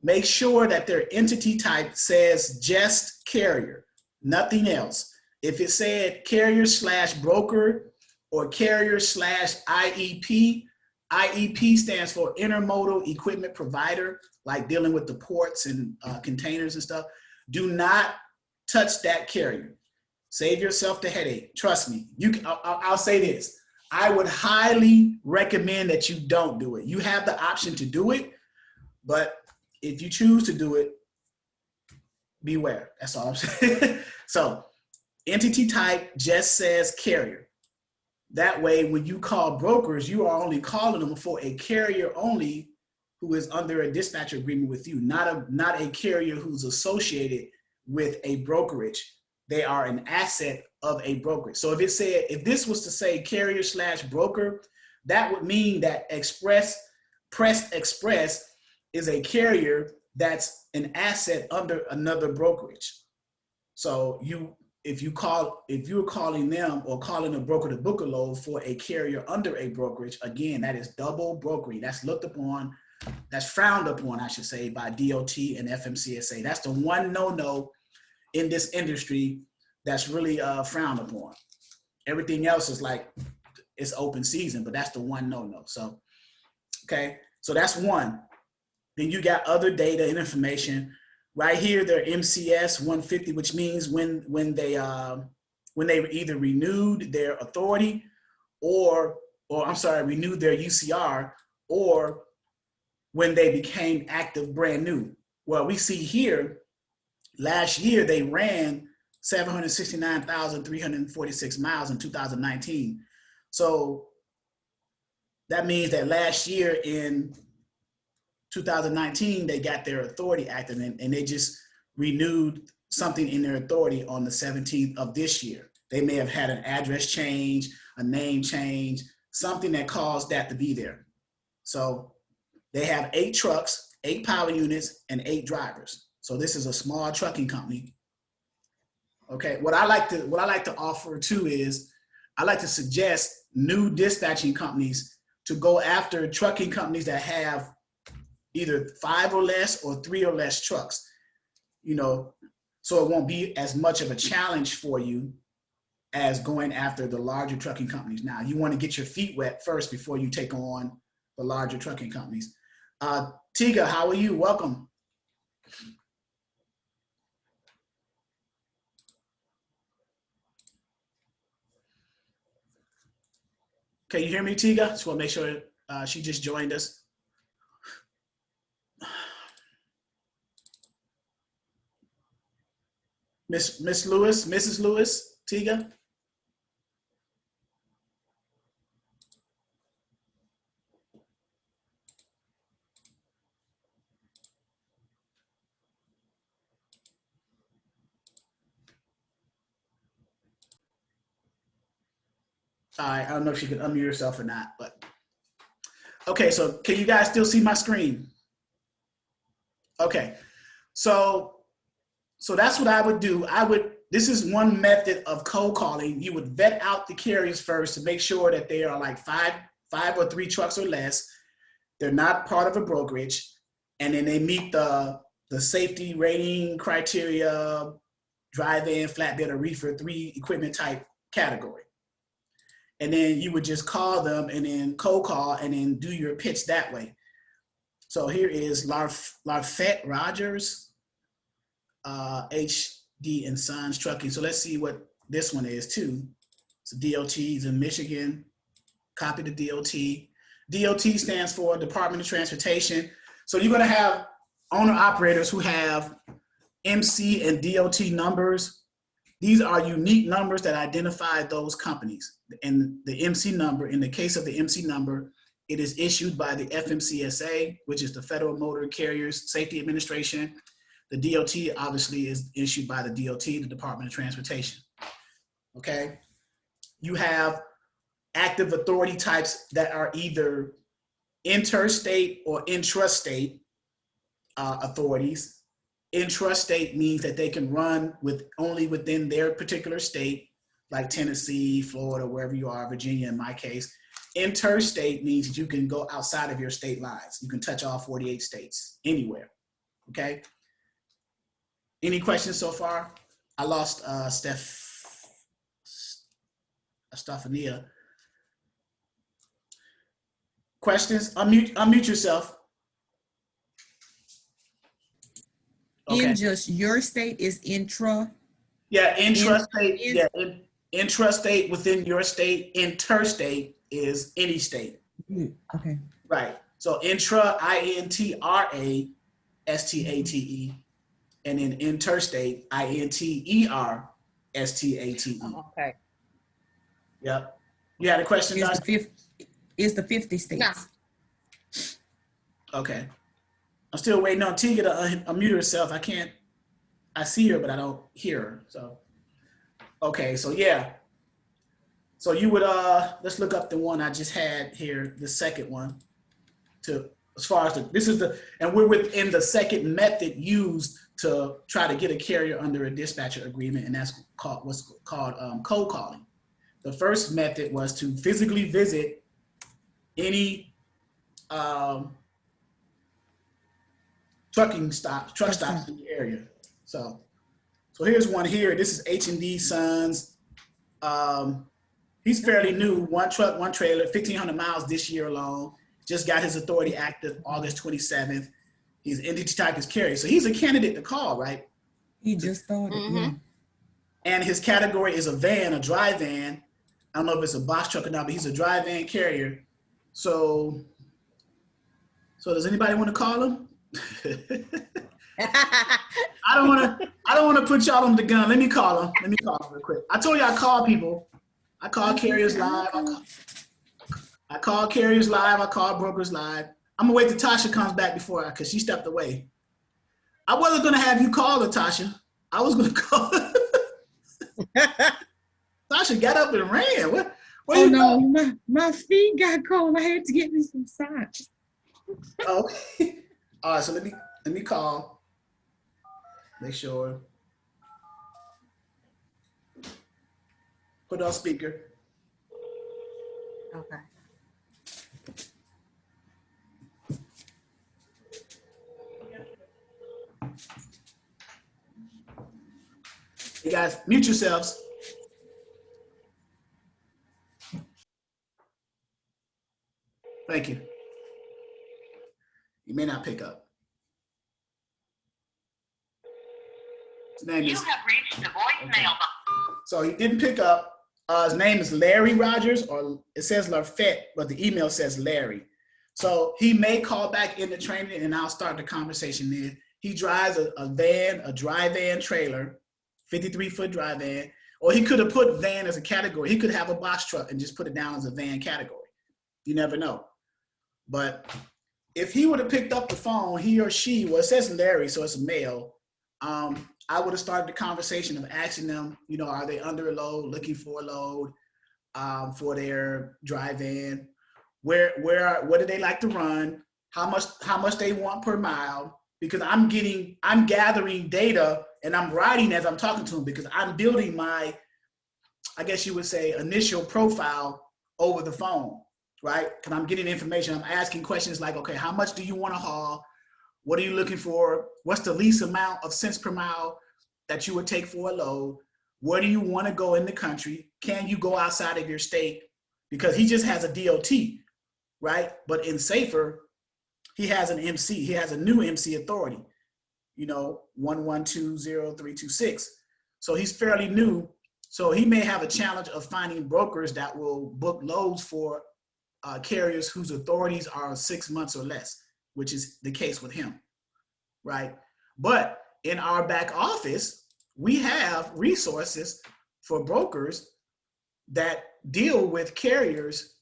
Make sure that their entity type says just carrier, nothing else. If it said carrier/broker or carrier/IEP, IEP stands for intermodal equipment provider, like dealing with the ports and containers and stuff. Do not touch that carrier. Save yourself the headache. Trust me. I'll say this. I would highly recommend that you don't do it. You have the option to do it, but if you choose to do it, beware. That's all I'm saying. So entity type just says carrier. That way, when you call brokers, you are only calling them for a carrier only who is under a dispatch agreement with you, not a carrier who's associated with a brokerage. They are an asset of a brokerage. So if this was to say carrier/broker, that would mean that Pressed Express is a carrier that's an asset under another brokerage. So if you're calling them or calling a broker to book a load for a carrier under a brokerage, again, that is double brokering. That's looked upon, that's frowned upon, I should say, by DOT and FMCSA. That's the one no-no in this industry that's really frowned upon. Everything else is like, it's open season, but that's the one no-no. So, okay, so that's one. Then you got other data and information. Right here, they're MCS 150, which means when they either renewed their authority or renewed their UCR, or when they became active brand new. Well, we see here, last year they ran 769,346 miles in 2019. So that means that last year in 2019, they got their authority active, and they just renewed something in their authority on the 17th of this year. They may have had an address change, a name change, something that caused that to be there. So they have 8 trucks, 8 power units, and 8 drivers. So this is a small trucking company. Okay, what I like to offer too is I like to suggest new dispatching companies to go after trucking companies that have either 5 or less or 3 or less trucks, you know, so it won't be as much of a challenge for you as going after the larger trucking companies. Now, you want to get your feet wet first before you take on the larger trucking companies. Tiga, how are you? Welcome. Can you hear me, Tiga? Just want to make sure she just joined us. Miss Lewis, Mrs. Lewis, Tiga? All right, I don't know if she can unmute herself or not, but. Okay, so can you guys still see my screen? Okay, so that's what I would do. This is one method of cold calling. You would vet out the carriers first to make sure that they are like five or 3 trucks or less. They're not part of a brokerage, and then they meet the safety rating criteria, drive-in, flatbed, or reefer 3 equipment type category. And then you would just call them and then cold call and then do your pitch that way. So here is Larfette Rogers, HD and Sons Trucking. So let's see what this one is too. So DOT is in Michigan. Copy the DOT. DOT stands for Department of Transportation. So you're gonna have owner operators who have MC and DOT numbers. These are unique numbers that identify those companies. And the MC number, in the case of the MC number, it is issued by the FMCSA, which is the Federal Motor Carriers Safety Administration. The DOT obviously is issued by the DOT, the Department of Transportation. Okay? You have active authority types that are either interstate or intrastate authorities. Intrastate means that they can run only within their particular state, like Tennessee, Florida, wherever you are, Virginia in my case. Interstate means that you can go outside of your state lines. You can touch all 48 states, anywhere, okay? Any questions so far? I lost Stephania. Questions? Unmute yourself. Okay. In just your state is intra? Yeah, intrastate. Yeah, intrastate within your state. Interstate is any state. Okay. Right. So intra, INTRASTATE, and then interstate, INTERSTATE. Okay. Yep. You had a question, Is the 50 states? No. Okay. I'm still waiting on Tiga to unmute herself. I see her, but I don't hear her. So, okay, so yeah. So you would, let's look up the one I just had here, the second one. As far as and we're within the second method used to try to get a carrier under a dispatcher agreement, and that's what's called cold calling. The first method was to physically visit any truck stops in the area. So here's one here. This is H&D Sons. He's fairly new. 1 truck, 1 trailer, 1,500 miles this year alone. Just got his authority active August 27th. His entity type is carrier. So he's a candidate to call, right? He just started. Mm-hmm. Yeah. And his category is a van, a dry van. I don't know if it's a box truck or not, but he's a dry van carrier. So does anybody want to call him? I don't want to put y'all on the gun. Let me call him real quick. I told you I call people. I call carriers live. I call carriers live. I call brokers live. I'm gonna wait till Tasha comes back before because she stepped away. I wasn't gonna have you call her, Tasha. I was gonna call her. Tasha got up and ran. Where Oh you no, going? my feet got cold. I had to get me some socks. Okay. All right, so let me call. Make sure. Put on speaker. Okay. You guys, mute yourselves. Thank you. You may not pick up. His name You is. have reached the voicemail box. So he didn't pick up. His name is Larry Rogers, or it says Lafette, but the email says Larry. So he may call back in the training, and I'll start the conversation then. He drives a van, a dry van trailer, 53-foot dry van, or he could have put van as a category. He could have a box truck and just put it down as a van category. You never know. But if he would have picked up the phone, he or she, well, it says Larry, so it's a male. I would have started the conversation of asking them, you know, are they under a load, looking for a load for their dry van? What do they like to run? How much they want per mile? Because I'm gathering data and I'm writing as I'm talking to them because I'm building my, I guess you would say, initial profile over the phone, right? Because I'm getting information. I'm asking questions like, okay, how much do you want to haul? What are you looking for? What's the least amount of cents per mile that you would take for a load? Where do you want to go in the country? Can you go outside of your state? Because he just has a DOT, right? But in Safer, he has an MC. He has a new MC authority, you know, 1120326. So he's fairly new. So he may have a challenge of finding brokers that will book loads for carriers whose authorities are 6 months or less, which is the case with him, right? But in our back office, we have resources for brokers that deal with carriers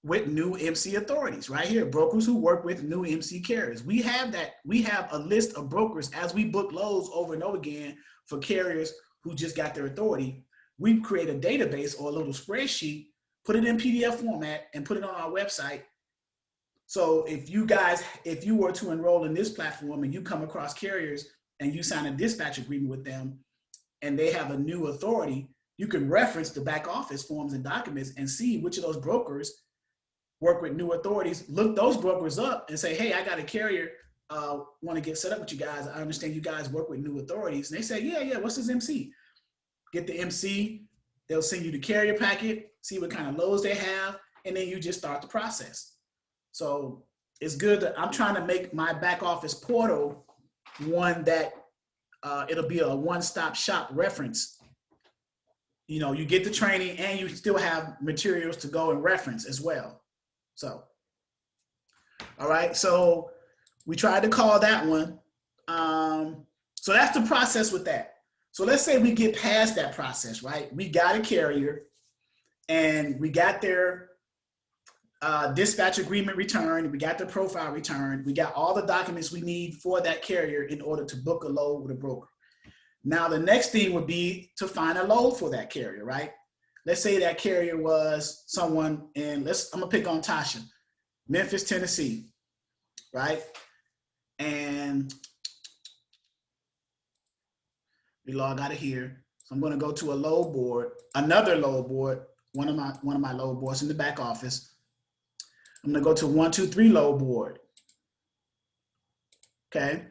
with new MC authorities, right here. Brokers who work with new MC carriers. We have that. We have a list of brokers as we book loads over and over again for carriers who just got their authority. We create a database or a little spreadsheet, put it in PDF format, and put it on our website. So if you were to enroll in this platform and you come across carriers and you sign a dispatch agreement with them and they have a new authority, you can reference the back office forms and documents and see which of those brokers work with new authorities. Look those brokers up and say, hey, I got a carrier, want to get set up with you guys. I understand you guys work with new authorities. And they say, yeah, what's his MC? Get the MC, they'll send you the carrier packet, see what kind of loads they have, and then you just start the process. So it's good that I'm trying to make my back office portal one that it'll be a one-stop shop reference. You know, you get the training and you still have materials to go and reference as well. So, all right, so we tried to call that one. So that's the process with that. So let's say we get past that process, right? We got a carrier and we got their dispatch agreement returned. We got the profile returned. We got all the documents we need for that carrier in order to book a load with a broker. Now, the next thing would be to find a load for that carrier, right? Let's say that carrier was someone in, I'm gonna pick on Tasha, Memphis, Tennessee, right? And we log out of here. So I'm gonna go to a load board, another load board, one of my load boards in the back office. I'm gonna go to 123 load board. Okay.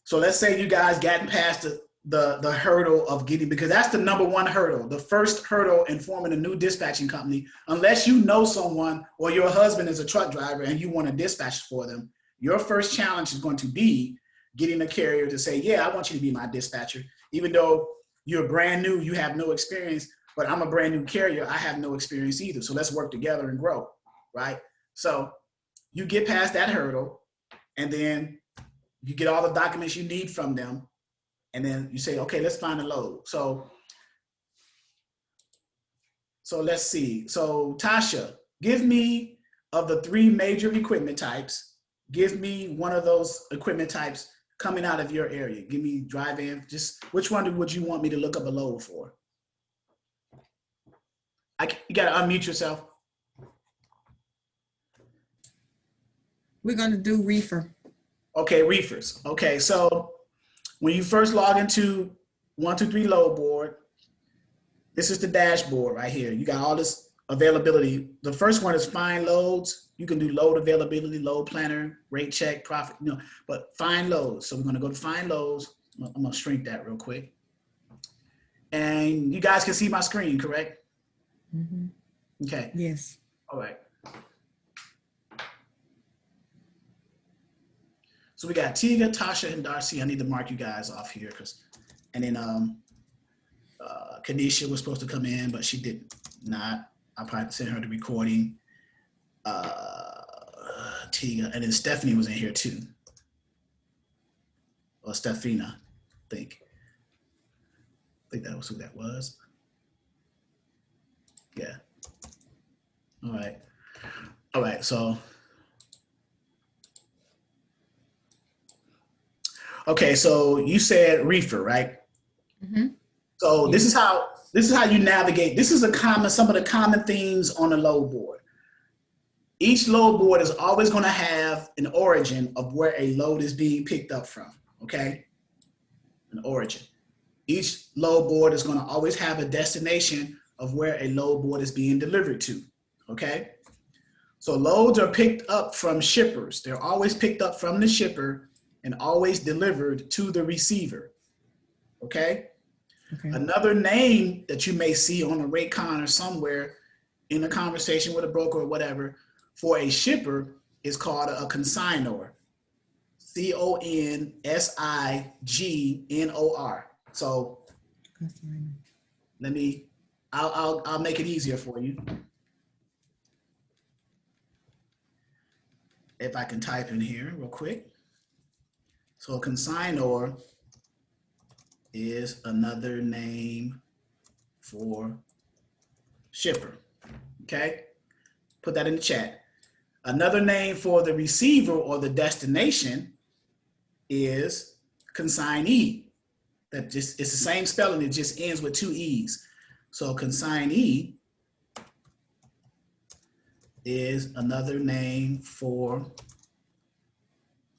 So let's say you guys gotten past the hurdle of getting, because that's the number one hurdle, the first hurdle in forming a new dispatching company. Unless you know someone or your husband is a truck driver and you want to dispatch for them, your first challenge is going to be getting a carrier to say, yeah, I want you to be my dispatcher. Even though you're brand new, you have no experience, but I'm a brand new carrier, I have no experience either. So let's work together and grow, right? So you get past that hurdle and then you get all the documents you need from them. And then you say, okay, let's find a load. So let's see. So Tasha, give me of the 3 major equipment types, give me one of those equipment types coming out of your area. Give me drive-in, just which one would you want me to look up a load for? You gotta unmute yourself. We're gonna do reefer. Okay, reefers. Okay, so when you first log into 123 load board, this is the dashboard right here. You got all this availability. The first one is find loads. You can do load availability, load planner, rate check, profit, but find loads. So we're gonna go to find loads. I'm gonna shrink that real quick. And you guys can see my screen, correct? Mm-hmm. Okay. Yes. All right. So we got Tiga, Tasha, and Darcy. I need to mark you guys off here and then Kanisha was supposed to come in, but she did not. I'll probably send her the recording. Tiga, and then Stephanie was in here too. Or Stefina, I think that was who that was. Yeah. All right, so. Okay, so you said reefer, right? Mm-hmm. So this is how you navigate. This is some of the common themes on a load board. Each load board is always going to have an origin of where a load is being picked up from, okay? An origin. Each load board is going to always have a destination of where a load board is being delivered to, okay? So loads are picked up from shippers. They're always picked up from the shipper and always delivered to the receiver, okay? Okay. Another name that you may see on a rate con or somewhere in a conversation with a broker or whatever for a shipper is called a consignor. Consignor. So I'll make it easier for you. If I can type in here real quick. So consignor is another name for shipper, okay? Put that in the chat. Another name for the receiver or the destination is consignee. It's the same spelling, it just ends with 2 E's. So consignee is another name for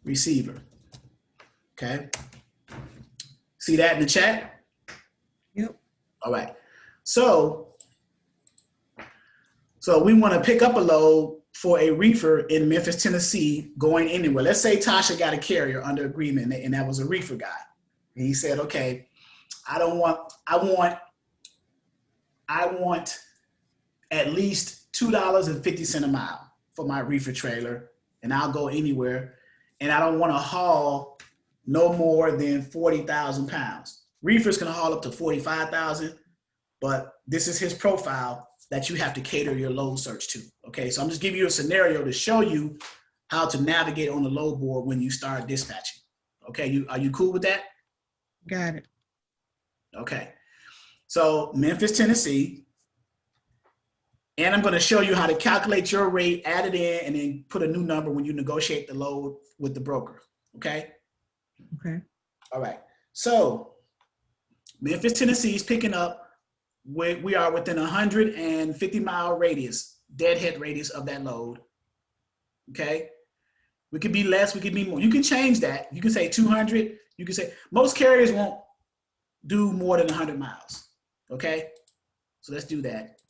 receiver, okay? See that in the chat? Yep. All right. So we want to pick up a load for a reefer in Memphis, Tennessee, going anywhere. Let's say Tasha got a carrier under agreement, and that was a reefer guy. And he said, okay, I want at least $2.50 a mile for my reefer trailer, and I'll go anywhere. And I don't want to haul no more than 40,000 pounds. Reefers can haul up to 45,000, but this is his profile that you have to cater your load search to. Okay, so I'm just giving you a scenario to show you how to navigate on the load board when you start dispatching. Okay, are you cool with that? Got it. Okay, so Memphis, Tennessee, and I'm going to show you how to calculate your rate, add it in, and then put a new number when you negotiate the load with the broker. Okay. Okay. All right. So Memphis, Tennessee is picking up. We are within 150-mile radius, deadhead radius of that load. Okay. We could be less, we could be more. You can change that. You can say 200. You can say most carriers won't do more than 100 miles. Okay. So let's do that.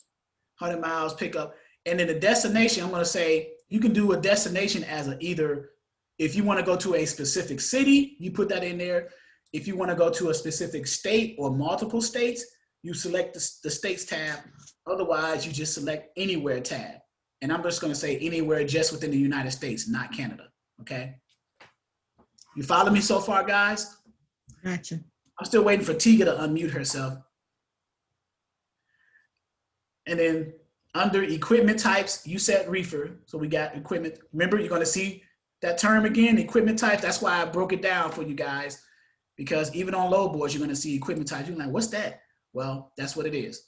100 miles pickup. And then the destination, I'm going to say you can do a destination as either if you want to go to a specific city, you put that in there. If you want to go to a specific state or multiple states, you select the states tab. Otherwise, you just select anywhere tab. And I'm just going to say anywhere just within the United States, not Canada. Okay. You follow me so far, guys? Gotcha. I'm still waiting for Tiga to unmute herself. And then under equipment types, you set reefer. So we got equipment. Remember, you're going to see that term again, equipment type. That's why I broke it down for you guys, because even on load boards, you're going to see equipment types. You're like, what's that? Well, that's what it is.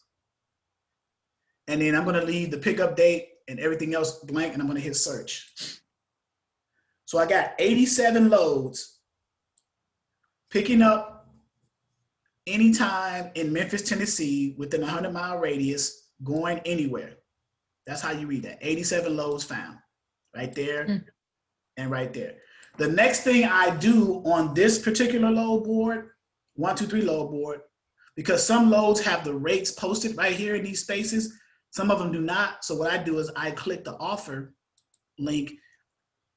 And then I'm going to leave the pickup date and everything else blank, and I'm gonna hit search. So I got 87 loads picking up anytime in Memphis, Tennessee, within a 100-mile radius, going anywhere. That's how you read that. 87 loads found, right there and right there. The next thing I do on this particular load board, 1, 2, 3 load board, because some loads have the rates posted right here in these spaces, some of them do not. So what I do is I click the offer link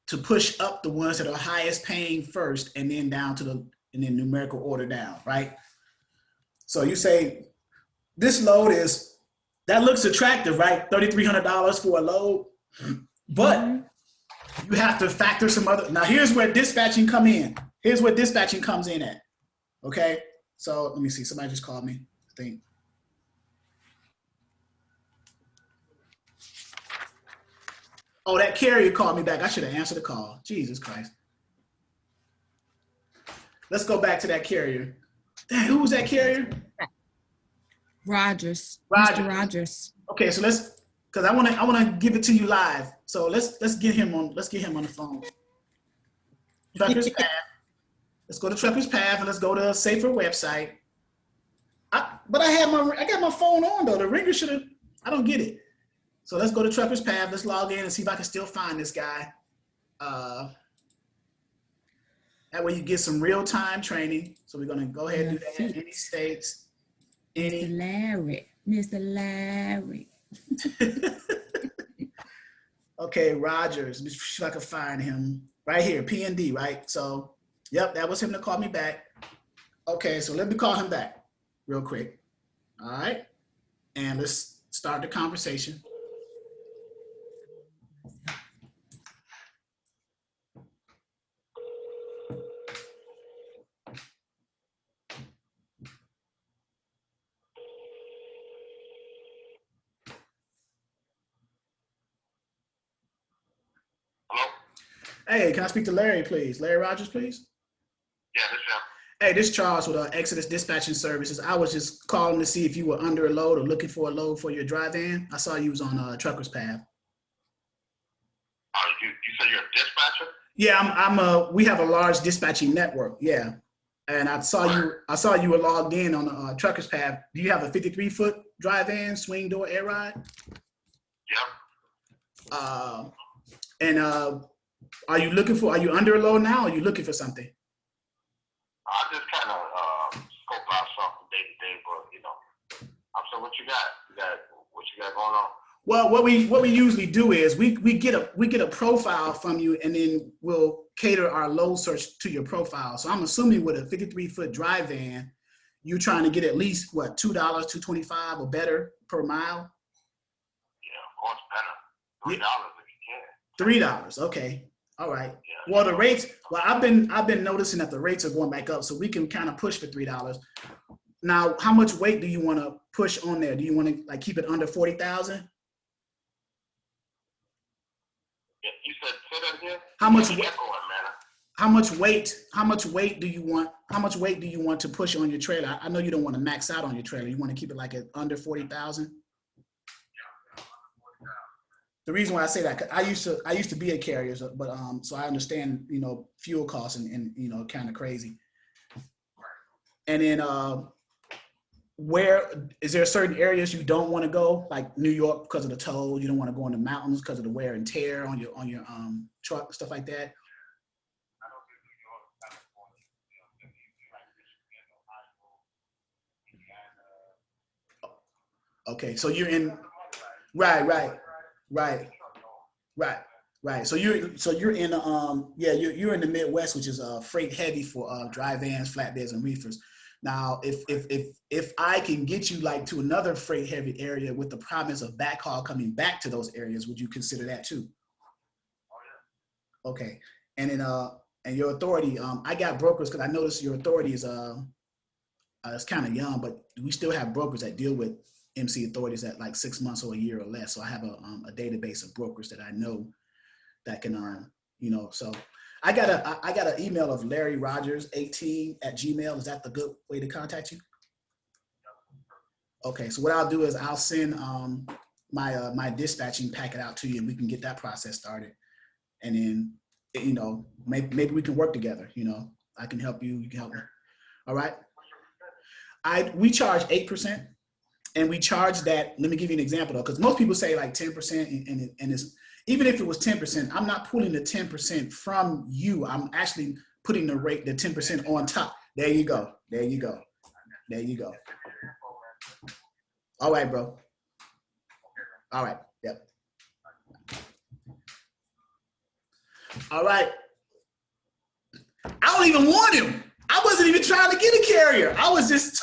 to push up the ones that are highest paying first, and then down to the, and then numerical order down, right? So you say, this load is, that looks attractive, right? $3,300 for a load, but you have to factor some other, now here's where dispatching come in. Here's where dispatching comes in at, okay? So let me see, somebody just called me, I think. Oh, that carrier called me back. I should have answered the call. Jesus Christ. Let's go back to that carrier. Dang, who was that carrier? Rogers. Rogers. Mr. Rogers. Okay, so let's, because I want to give it to you live. So let's get him on the phone. Trucker's Path. Let's go to Trucker's Path and let's go to a safer website. But I got my phone on though. The ringer should have. I don't get it. So let's go to Trucker's Path. Let's log in and see if I can still find this guy. That way you get some real-time training. So we're gonna go ahead and do that. Any states, any. Mr. Larry. Okay, Rogers. Let me see if I can find him. Right here, PND, right? So, yep, that was him that called me back. Okay, so let me call him back real quick. All right, and let's start the conversation. Hello? Hey, can I speak to Larry, please? Larry Rogers, please? Yeah, this is him. Hey, this is Charles with Exodus Dispatching Services. I was just calling to see if you were under a load or looking for a load for your drive-in. I saw you was on Trucker's Path. You said you're a dispatcher? Yeah, we have a large dispatching network. Yeah, and I saw you were logged in on the Trucker's Path. Do you have a 53-foot drive-in, swing door air ride? Yep. And are you under a load now, or are you looking for something? I just kind of scope out something day to day, but so what you got? What you got going on? Well, what we usually do is we get a profile from you, and then we'll cater our load search to your profile. So I'm assuming with a 53-foot drive van, you're trying to get at least what, $2, $2.25 or better per mile. Yeah, of course, better. $3 if you can. $3. Okay. All right. Yeah. Well, the rates. Well, I've been noticing that the rates are going back up, so we can kind of push for $3. Now, how much weight do you want to push on there? Do you want to keep it under 40,000? Yeah, you said say that again. How much weight? weight? How much weight do you want? How much weight do you want to push on your trailer? I know you don't want to max out on your trailer. You want to keep it like at under 40,000. The reason why I say that, 'cause I used to be a carrier, but so I understand fuel costs and kind of crazy. And then where is there certain areas you don't want to go, like New York because of the toll? You don't want to go in the mountains because of the wear and tear on your truck, stuff like that. Okay, so you're in right. So you're in you're in the Midwest, which is freight heavy for dry vans, flatbeds, and reefers. Now, if I can get you to another freight heavy area with the promise of backhaul coming back to those areas, would you consider that too? Okay, and then and your authority, I got brokers because I noticed your authority is it's kind of young, but we still have brokers that deal with MC authorities at 6 months or a year or less. So I have a database of brokers that I know that can so I got an email of Larry Rogers 18@gmail. Is that the good way to contact you? Okay, so what I'll do is I'll send my dispatching packet out to you, and we can get that process started. And then, you know, maybe we can work together. You know, I can help you, you can help me. All right. We charge 8%, and we charge that. Let me give you an example though, because most people say like 10%, and it's, even if it was 10%, I'm not pulling the 10% from you. I'm actually putting the rate, the 10% on top. There you go. There you go. There you go. All right, bro. All right. Yep. All right. I don't even want him. I wasn't even trying to get a carrier. I was just,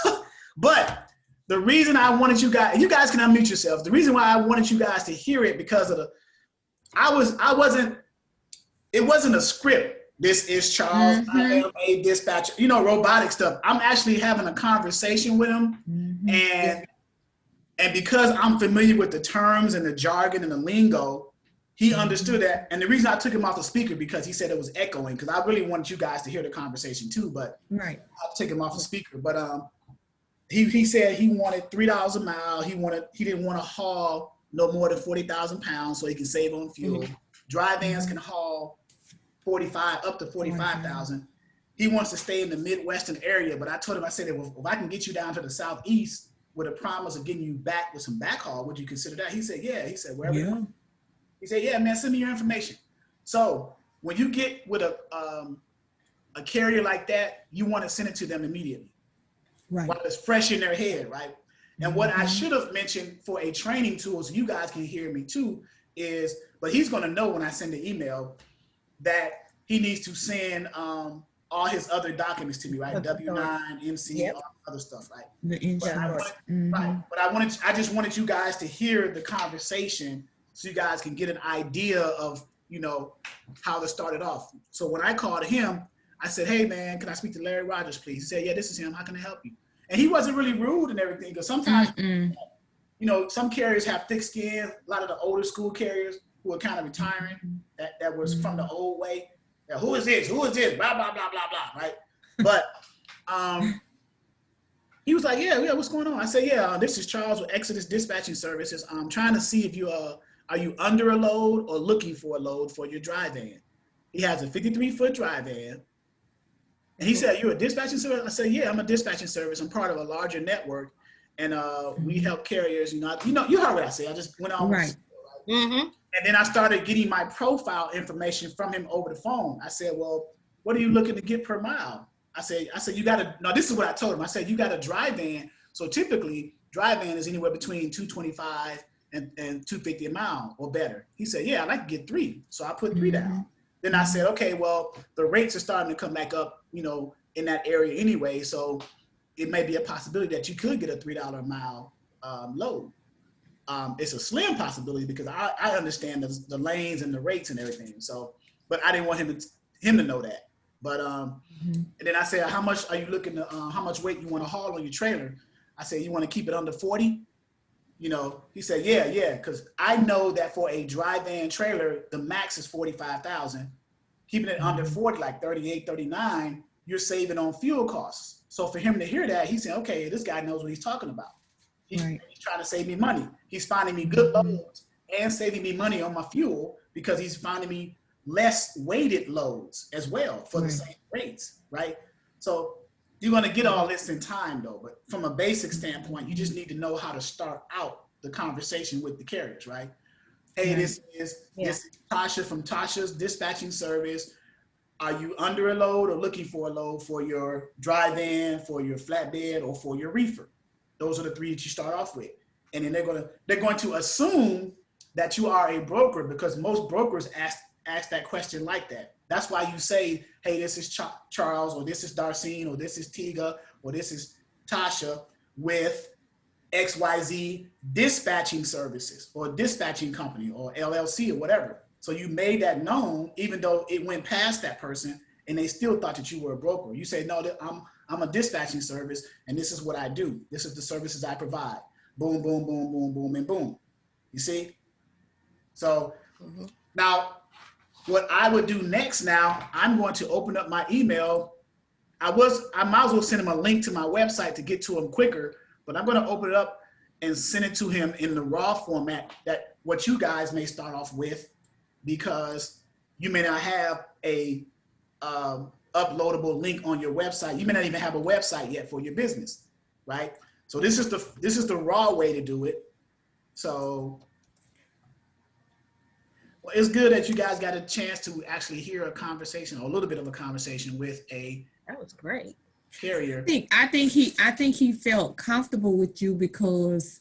but the reason I wanted you guys can unmute yourselves. The reason why I wanted you guys to hear it because of it wasn't a script. This is Charles. I am a dispatcher, you know, robotic stuff. I'm actually having a conversation with him. And because I'm familiar with the terms and the jargon and the lingo, he understood that. And the reason I took him off the speaker because he said it was echoing, because I really wanted you guys to hear the conversation too, but I took him off the speaker. But he said he wanted $3 a mile. He didn't want to haul no more than 40,000 pounds so he can save on fuel. Dry vans can haul up to 45,000. He wants to stay in the Midwestern area, but I told him, I said, if I can get you down to the Southeast with a promise of getting you back with some backhaul, would you consider that? He said, yeah. He said, wherever. Yeah. He said, yeah, man, send me your information. So when you get with a carrier like that, you want to send it to them immediately. Right. While it's fresh in their head, right? And what I should have mentioned for a training tool, so you guys can hear me too, is, but he's going to know when I send the email that he needs to send all his other documents to me, right? W-9, MC, all other stuff, right? The insurance. But I just wanted you guys to hear the conversation so you guys can get an idea of, you know, how this started off. So when I called him, I said, hey man, can I speak to Larry Rogers, please? He said, yeah, this is him. How can I help you? And he wasn't really rude and everything, because sometimes, you know, some carriers have thick skin. A lot of the older school carriers who are kind of retiring, that was from the old way. Yeah, who is this? Who is this? Blah, blah, blah, blah, blah, right? But he was like, yeah, what's going on? I said, yeah, this is Charles with Exodus Dispatching Services. I'm trying to see if you are you under a load or looking for a load for your dry van? He has a 53-foot dry van. And he said, you're a dispatching service? I said, yeah, I'm a dispatching service. I'm part of a larger network. And we help carriers, you heard what I said. I just went on. Right. And then I started getting my profile information from him over the phone. I said, well, what are you looking to get per mile? I said, you got to, no, this is what I told him. I said, you got a dry van. So typically dry van is anywhere between $225 and $250 a mile or better. He said, yeah, I'd like to get 3. So I put 3 down. Then I said, okay, well, the rates are starting to come back up, you know, in that area anyway. So it may be a possibility that you could get a $3 a mile load. It's a slim possibility because I understand the lanes and the rates and everything. So, but I didn't want him to know that. But and then I said, how much are you looking to? How much weight you want to haul on your trailer? I said, you want to keep it under 40? You know, he said, yeah, because I know that for a dry van trailer, the max is 45,000. Keeping it under 40, like 38, 39, you're saving on fuel costs. So for him to hear that, he said, okay, this guy knows what he's talking about. He's trying to save me money. He's finding me good loads and saving me money on my fuel because he's finding me less weighted loads as well for the same rates, right? So you're going to get all this in time though, but from a basic standpoint, you just need to know how to start out the conversation with the carriers, right? Hey, this is Tasha from Tasha's Dispatching Service. Are you under a load or looking for a load for your dry van, for your flatbed, or for your reefer? Those are the 3 that you start off with. And then they're going to assume that you are a broker because most brokers ask that question like that. That's why you say, hey, this is Charles, or this is Darcine, or this is Tiga, or this is Tasha with XYZ Dispatching Services or Dispatching Company or LLC or whatever. So you made that known even though it went past that person and they still thought that you were a broker. You say, no, I'm a dispatching service and this is what I do. This is the services I provide. Boom, boom, boom, boom, boom, and boom. You see? So now what I would do next now, I'm going to open up my email. I might as well send him a link to my website to get to him quicker, but I'm going to open it up and send it to him in the raw format that what you guys may start off with, because you may not have a uploadable link on your website. You may not even have a website yet for your business, right? So this is the raw way to do it. So well, it's good that you guys got a chance to actually hear a conversation, or a little bit of a conversation with a That was great. carrier. I think he felt comfortable with you because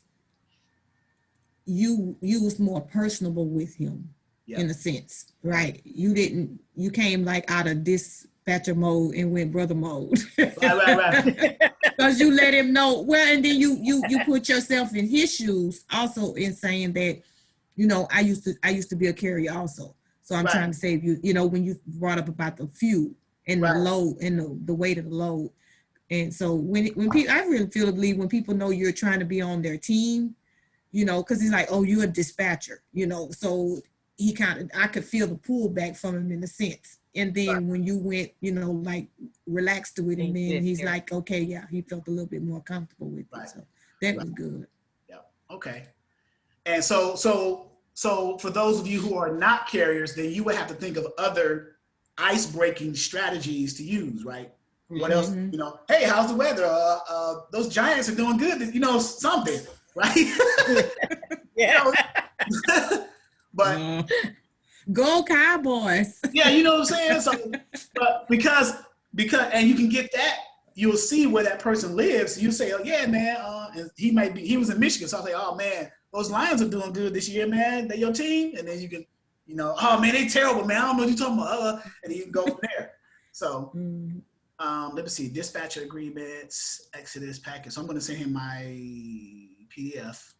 you was more personable with him, in a sense, right? You came like out of dispatcher mode and went brother mode. Right. Because you let him know, well, and then you put yourself in his shoes also, in saying that, you know, I used to be a carrier also. So I'm trying to save you, you know, when you brought up about the fuel and the load and the weight of the load. And so when people, I really feel to believe when people know you're trying to be on their team, you know, because he's like, oh, you're a dispatcher, you know, so I could feel the pullback from him in a sense. And then when you went, you know, like relaxed with him, then he's like, okay, yeah, he felt a little bit more comfortable with it. So that was good. Yeah. Okay. And so for those of you who are not carriers, then you would have to think of other ice-breaking strategies to use, right? What else? You know, hey, how's the weather? Those Giants are doing good. You know, something, right? Yeah. But go Cowboys. Yeah, you know what I'm saying? So, but because and you can get that, you'll see where that person lives. You say, oh yeah, man, and he was in Michigan. So I say, oh man, those Lions are doing good this year, man. They your team, and then you can, you know, oh man, they terrible, man. I don't know what you're talking about, and then you can go from there. So. Let me see, dispatcher agreements, Exodus package. So I'm going to send him my PDF.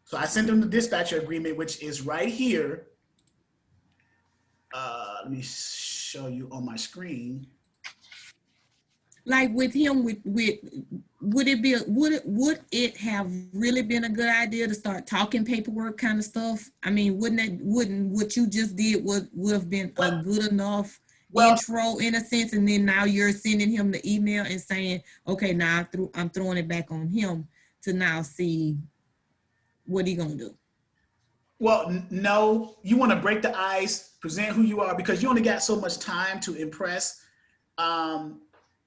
So I sent him the dispatcher agreement, which is right here. Let me show you on my screen. Like with him, would it have really been a good idea to start talking paperwork kind of stuff? I mean, wouldn't what you just did would have been a good enough intro in a sense, and then now you're sending him the email and saying, okay, now I'm throwing it back on him to now see what he gonna do. Well, no, you want to break the ice, present who you are, because you only got so much time to impress.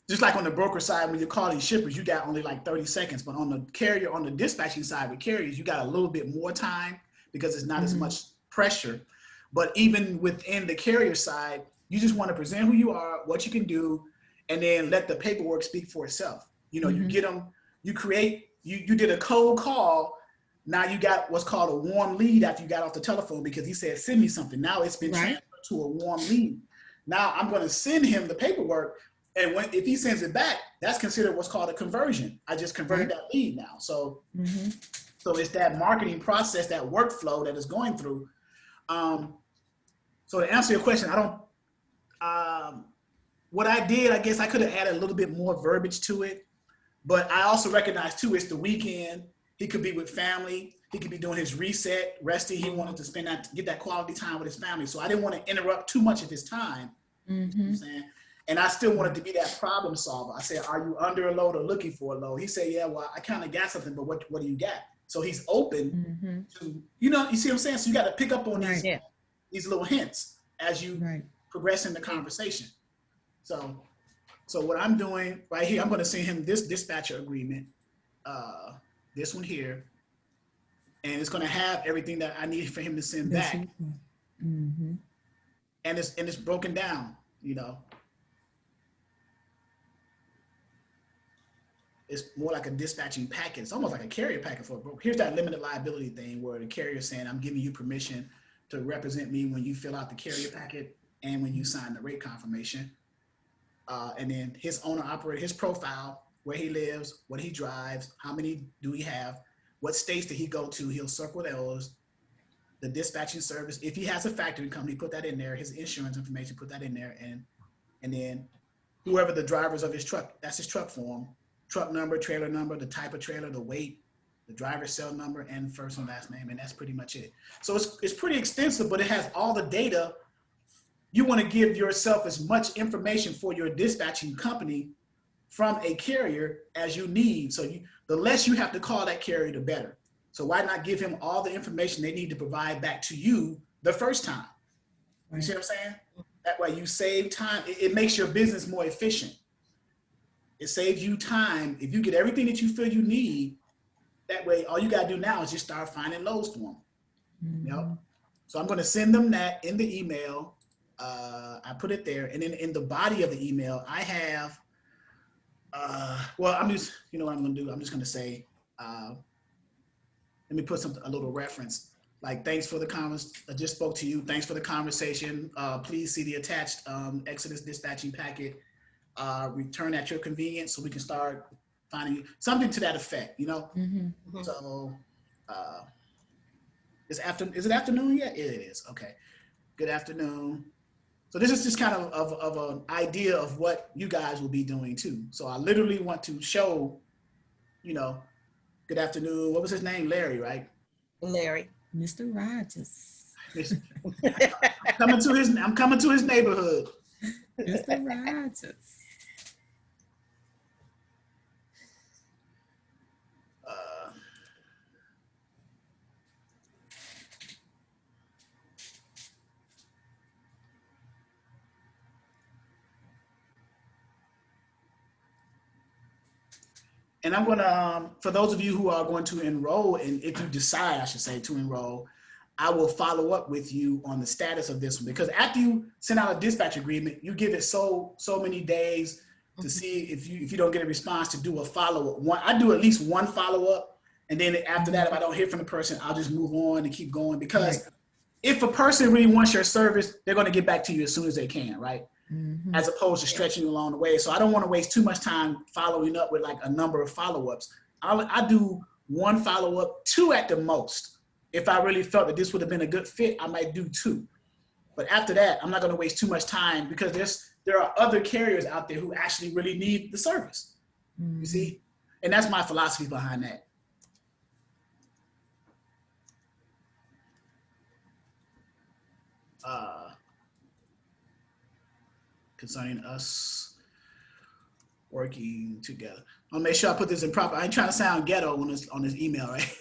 Just like on the broker side, when you're calling shippers, you got only like 30 seconds, but on the carrier, on the dispatching side with carriers, you got a little bit more time because it's not as much pressure. But even within the carrier side, you just want to present who you are, what you can do, and then let the paperwork speak for itself. You know, you get them, you did a cold call. Now you got what's called a warm lead after you got off the telephone because he said, send me something. Now it's been transferred to a warm lead. Now I'm going to send him the paperwork. And if he sends it back, that's considered what's called a conversion. I just converted that lead now. So, so it's that marketing process, that workflow that is going through. So to answer your question, what I did, I guess I could have added a little bit more verbiage to it, but I also recognize too, it's the weekend. He could be with family. He could be doing his reset, resting. He wanted to get that quality time with his family. So I didn't want to interrupt too much of his time. You know what I'm saying? And I still wanted to be that problem solver. I said, are you under a load or looking for a load? He said, yeah, well, I kind of got something, but what do you got? So he's open to, you know, you see what I'm saying? So you got to pick up on these little hints as you progress in the conversation. So what I'm doing right here, I'm going to send him this dispatcher agreement, this one here, and it's going to have everything that I need for him to send back. And it's broken down, you know. It's more like a dispatching packet. It's almost like a carrier packet for a broker. Here's that limited liability thing where the carrier is saying, I'm giving you permission to represent me when you fill out the carrier packet and when you sign the rate confirmation. And then his owner operator, his profile, where he lives, what he drives, how many do he have, what states did he go to, he'll circle those, the dispatching service. If he has a factoring company, put that in there, his insurance information, put that in there, and then whoever the drivers of his truck, that's his truck form, truck number, trailer number, the type of trailer, the weight, the driver's cell number, and first and last name, and that's pretty much it. So it's pretty extensive, but it has all the data. You want to give yourself as much information for your dispatching company from a carrier as you need. So the less you have to call that carrier, the better. So why not give him all the information they need to provide back to you the first time? You see what I'm saying? That way you save time. It makes your business more efficient. It saves you time. If you get everything that you feel you need, that way all you got to do now is just start finding loads for them. Yep. So I'm going to send them that in the email. I put it there. And then in the body of the email, I have, well, I'm just, you know what I'm going to do? I'm just going to say, let me put a little reference. Like, thanks for the comments. I just spoke to you. Thanks for the conversation. Please see the attached Exodus dispatching packet. Return at your convenience so we can start finding something to that effect, you know? So, is it afternoon yet? It is. Okay. Good afternoon. So this is just kind of an idea of what you guys will be doing too. So I literally want to show, you know, good afternoon. What was his name? Larry, right? Larry. Mr. Rogers. I'm coming to his neighborhood. Mr. Rogers. And I'm going to, for those of you who are going to enroll, and if you decide, I should say, to enroll, I will follow up with you on the status of this one. Because after you send out a dispatch agreement, you give it so many days to see if you don't get a response to do a follow-up. I do at least one follow-up. And then after that, if I don't hear from the person, I'll just move on and keep going. Because if a person really wants your service, they're going to get back to you as soon as they can, right? As opposed to stretching along the way. So I don't want to waste too much time following up with like a number of follow-ups. I do one follow-up, 2 at the most. If I really felt that this would have been a good fit, I might do 2. But after that, I'm not going to waste too much time because there are other carriers out there who actually really need the service. You see? And that's my philosophy behind that. Concerning us working together. I'll make sure I put this in proper. I ain't trying to sound ghetto on this email, right?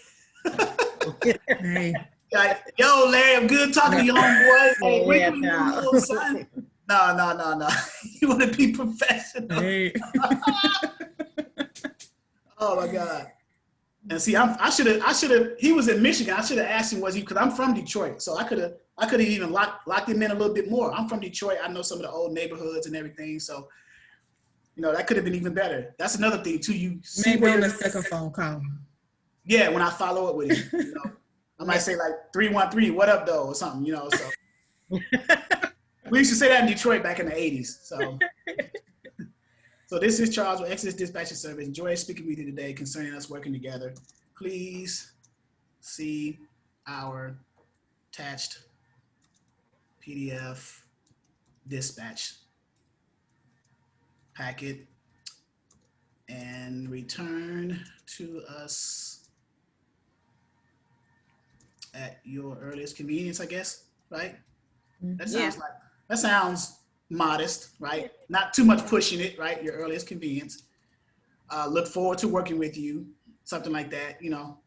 Hey. Like, yo, Larry, I'm good talking to you, homeboy. Hey, Yeah, little son. No. You want to be professional. Hey. Oh my God. And see, I should have. He was in Michigan. I should have asked him, because I'm from Detroit, so I could have even locked him in a little bit more. I'm from Detroit. I know some of the old neighborhoods and everything, so you know that could have been even better. That's another thing too. You see Maybe on the second phone call. Yeah, when I follow up with him, you know, I might say like 313, what up though, or something, you know. So we used to say that in Detroit back in the 80s. So this is Charles with Exodus Dispatching Service. Enjoy speaking with you today concerning us working together. Please see our attached PDF dispatch packet and return to us at your earliest convenience, I guess, right? That sounds modest, right? Not too much pushing it, right? Your earliest convenience. Look forward to working with you, something like that, you know.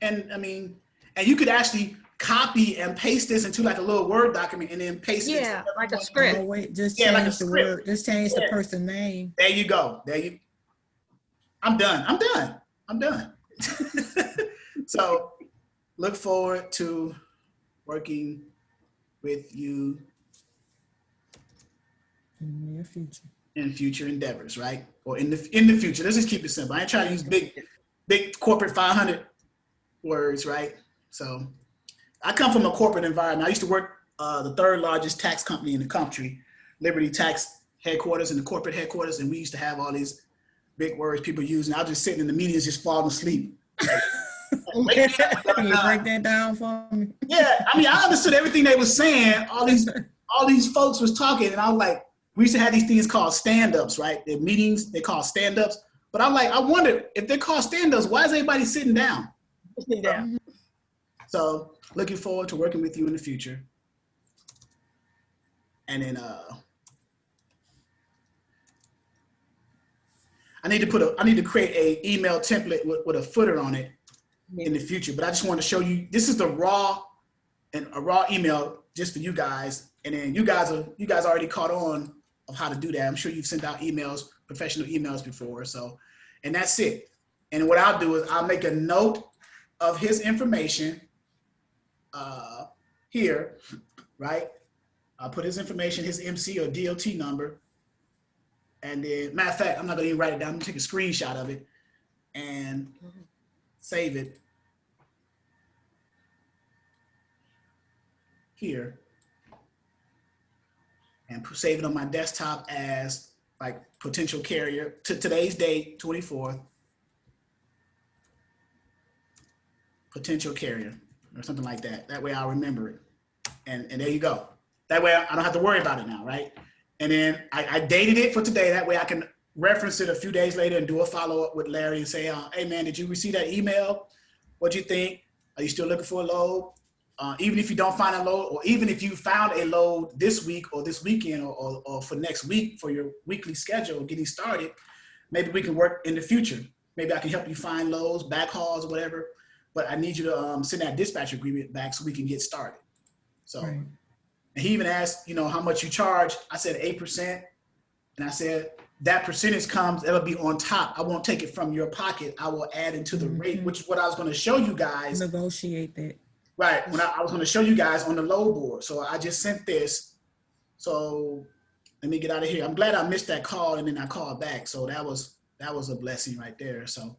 And I mean, and you could actually copy and paste this into like a little Word document and then paste it. Yeah, like a script. Oh, wait, just change like a the script. word. Just change the person name. There you go. I'm done. So look forward to working with you In your future. in future endeavors, right? Or in the future. Let's just keep it simple. I ain't trying to use big corporate 500 words, right? So I come from a corporate environment. I used to work the 3rd largest tax company in the country, Liberty Tax headquarters and the corporate headquarters, and we used to have all these big words people use, and I was just sitting in the meetings just falling asleep. Can you break that down for me? Yeah, I mean, I understood everything they were saying. All these folks was talking, and I was like, we used to have these things called stand-ups, right? The meetings they call stand-ups. But I'm like, I wonder if they're called stand-ups, why is everybody sitting down? Yeah. So looking forward to working with you in the future. And then I need to create a email template with a footer on it in the future. But I just want to show you, this is the raw email just for you guys. And then you guys already caught on of how to do that. I'm sure you've sent out emails, professional emails before. So, and that's it. And what I'll do is I'll make a note of his information here, right? I'll put his information, his MC or DOT number. And then, matter of fact, I'm not gonna even write it down. I'm gonna take a screenshot of it and save it here. And save it on my desktop as like potential carrier to today's date, 24th. Potential carrier or something like that. That way I'll remember it. And there you go. That way I don't have to worry about it now, right? And then I dated it for today. That way I can reference it a few days later and do a follow-up with Larry and say, hey man, did you receive that email? What'd you think? Are you still looking for a load? Even if you don't find a load, or even if you found a load this week or this weekend or for next week for your weekly schedule getting started, maybe we can work in the future. Maybe I can help you find loads, backhauls, or whatever. But I need you to send that dispatch agreement back so we can get started. So, right. And he even asked, how much you charge. I said 8%. And I said, that percentage it'll be on top. I won't take it from your pocket. I will add into the rate, which is what I was going to show you guys. Negotiate that. Right. When I was going to show you guys on the load board. So I just sent this. So let me get out of here. I'm glad I missed that call and then I called back. So that was a blessing right there. So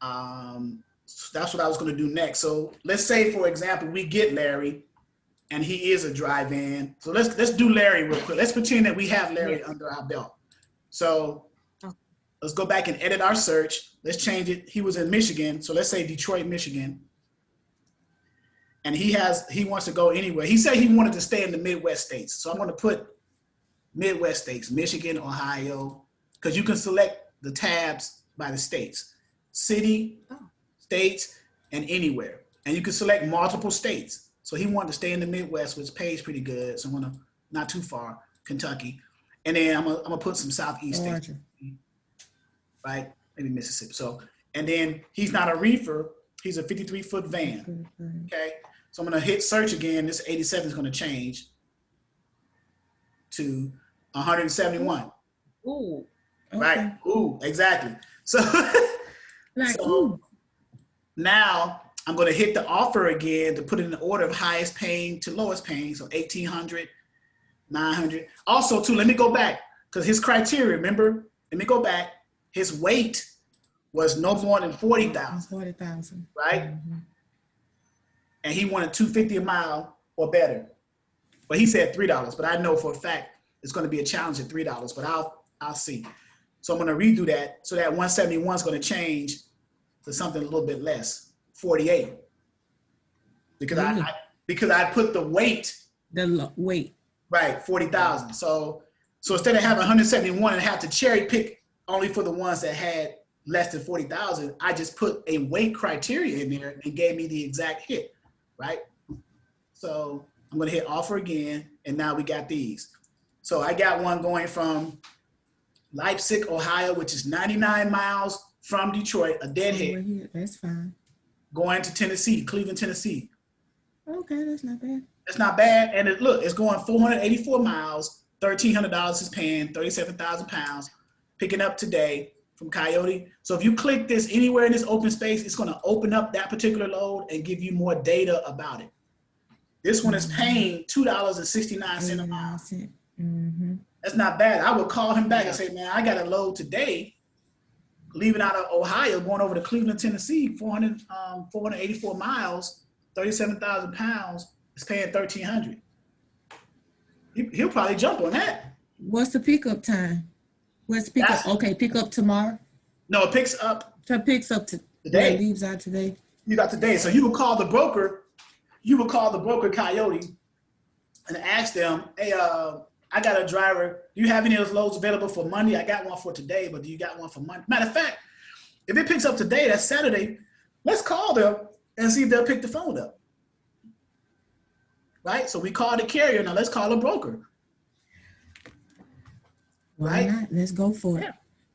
that's what I was going to do next. So let's say, for example, we get Larry and he is a drive-in. So let's do Larry real quick. Let's pretend that we have Larry under our belt. So let's go back and edit our search. Let's change it. He was in Michigan. So let's say Detroit, Michigan. And he wants to go anywhere. He said he wanted to stay in the Midwest states. So I'm going to put Midwest states, Michigan, Ohio, because you can select the tabs by the states, city, states, and anywhere. And you can select multiple states. So he wanted to stay in the Midwest, which pays pretty good. So I'm going to, not too far, Kentucky. And then I'm gonna put some Southeast states, right? Maybe Mississippi. So, and then he's not a reefer. He's a 53-foot van, okay? So I'm gonna hit search again. This 87 is gonna change to 171. Ooh. Right, Okay. ooh, exactly. So, now I'm gonna hit the offer again to put it in the order of highest paying to lowest paying. So 1,800, 900. Also too, let me go back because his criteria, remember, let me go back. His weight was no more than 40,000. 40,000. Right? Mm-hmm. And he wanted $2.50 a mile or better. But he said $3, but I know for a fact it's going to be a challenge at $3, but I'll see. So I'm going to redo that. So that 171 is going to change to something a little bit less, 48. Because I put the weight. The weight. Right, 40,000. So instead of having 171 and have to cherry pick only for the ones that had less than 40,000, I just put a weight criteria in there and gave me the exact hit, right? So I'm gonna hit offer again, and now we got these. So I got one going from Leipzig, Ohio, which is 99 miles from Detroit, a deadhead. That's fine. Going to Tennessee, Cleveland, Tennessee. Okay, that's not bad. That's not bad. And it's going 484 miles, $1,300 is paying, 37,000 pounds, picking up today from Coyote. So if you click this anywhere in this open space, it's going to open up that particular load and give you more data about it. This one is paying $2.69 a mile. Mm-hmm. That's not bad. I would call him back and say, man, I got a load today, leaving out of Ohio, going over to Cleveland, Tennessee, 484 miles, 37,000 pounds. It's paying $1,300. He'll probably jump on that. What's the pickup time? What's the pickup? Okay, pick up tomorrow. No, it picks up. So it picks up today. It leaves out today. You got today. So you would call the broker. You would call the broker Coyote and ask them, hey, I got a driver. Do you have any of those loads available for Monday? I got one for today, but do you got one for Monday? Matter of fact, if it picks up today, that's Saturday, let's call them and see if they'll pick the phone up. Right? So we call the carrier. Now let's call a broker. Why right? not? Let's go for it.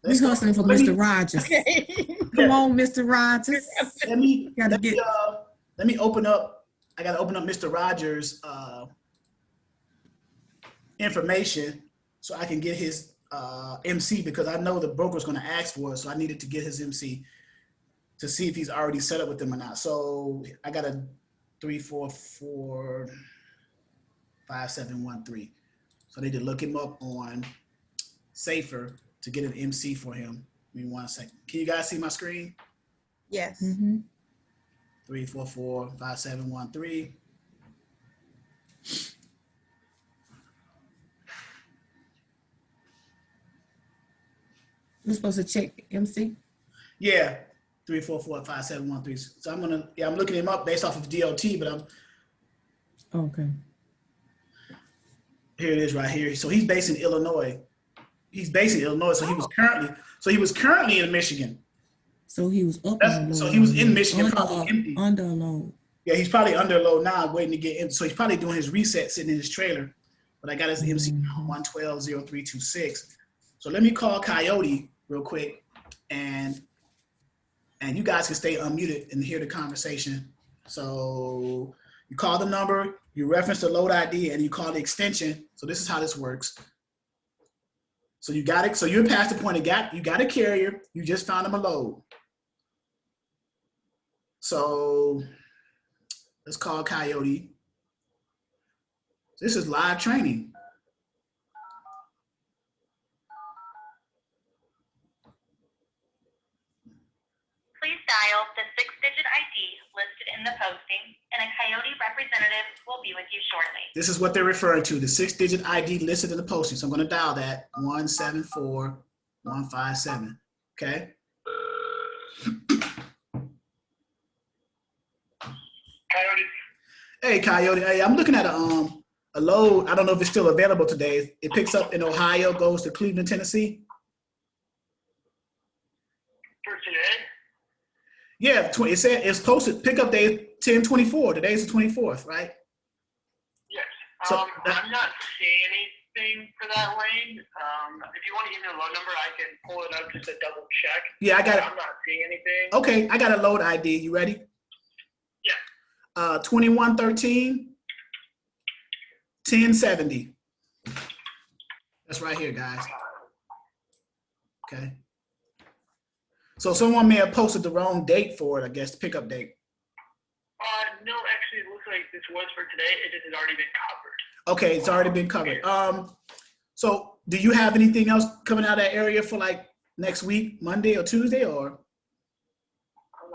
We hustling for Mr. Rogers. Okay. Come on, Mr. Rogers. Let me Gotta get. let me open up. I gotta open up Mr. Rogers' information so I can get his MC, because I know the broker's gonna ask for it. So I needed to get his MC to see if he's already set up with them or not. So I got a 3445713. So I need to look him up on Safer to get an MC for him. Give me 1 second. Can you guys see my screen? Yes. 3445713. We're supposed to check MC. Yeah, 3445713. So I'm looking him up based off of DOT, but Okay. here it is right here. So he's based in Illinois. So he was currently in Michigan. So he was up on load. So he was in Michigan, probably empty. Under a load. Yeah, he's probably under load now, waiting to get in. So he's probably doing his reset sitting in his trailer. But I got his MC 1120326. So let me call Coyote real quick, and you guys can stay unmuted and hear the conversation. So you call the number, you reference the load ID, and you call the extension. So this is how this works. So you got it. So you're past the point of you got a carrier. You just found him a load. So let's call Coyote. This is live training. Please dial the 6-digit ID listed in the posting, and a Coyote representative will be with you shortly. This is what they're referring to, the 6-digit ID listed in the posting. So I'm going to dial that 174157. Okay. Coyote. Hey, Coyote. Hey, I'm looking at a load. I don't know if it's still available today. It picks up in Ohio, goes to Cleveland, Tennessee. For today? Yeah, it said it's posted pickup day 10/24. Today's the 24th, right? Yes. So I'm not seeing anything for that lane. If you want to give me a load number, I can pull it up just to double check. Yeah, I got it. I'm not seeing anything. Okay, I got a load ID. You ready? Yeah. 2113 1070. That's right here, guys. Okay. So someone may have posted the wrong date for it, I guess, the pickup date. No, actually, it looks like this was for today. It just has already been covered. Okay, it's already been covered. So do you have anything else coming out of that area for like next week, Monday or Tuesday, or?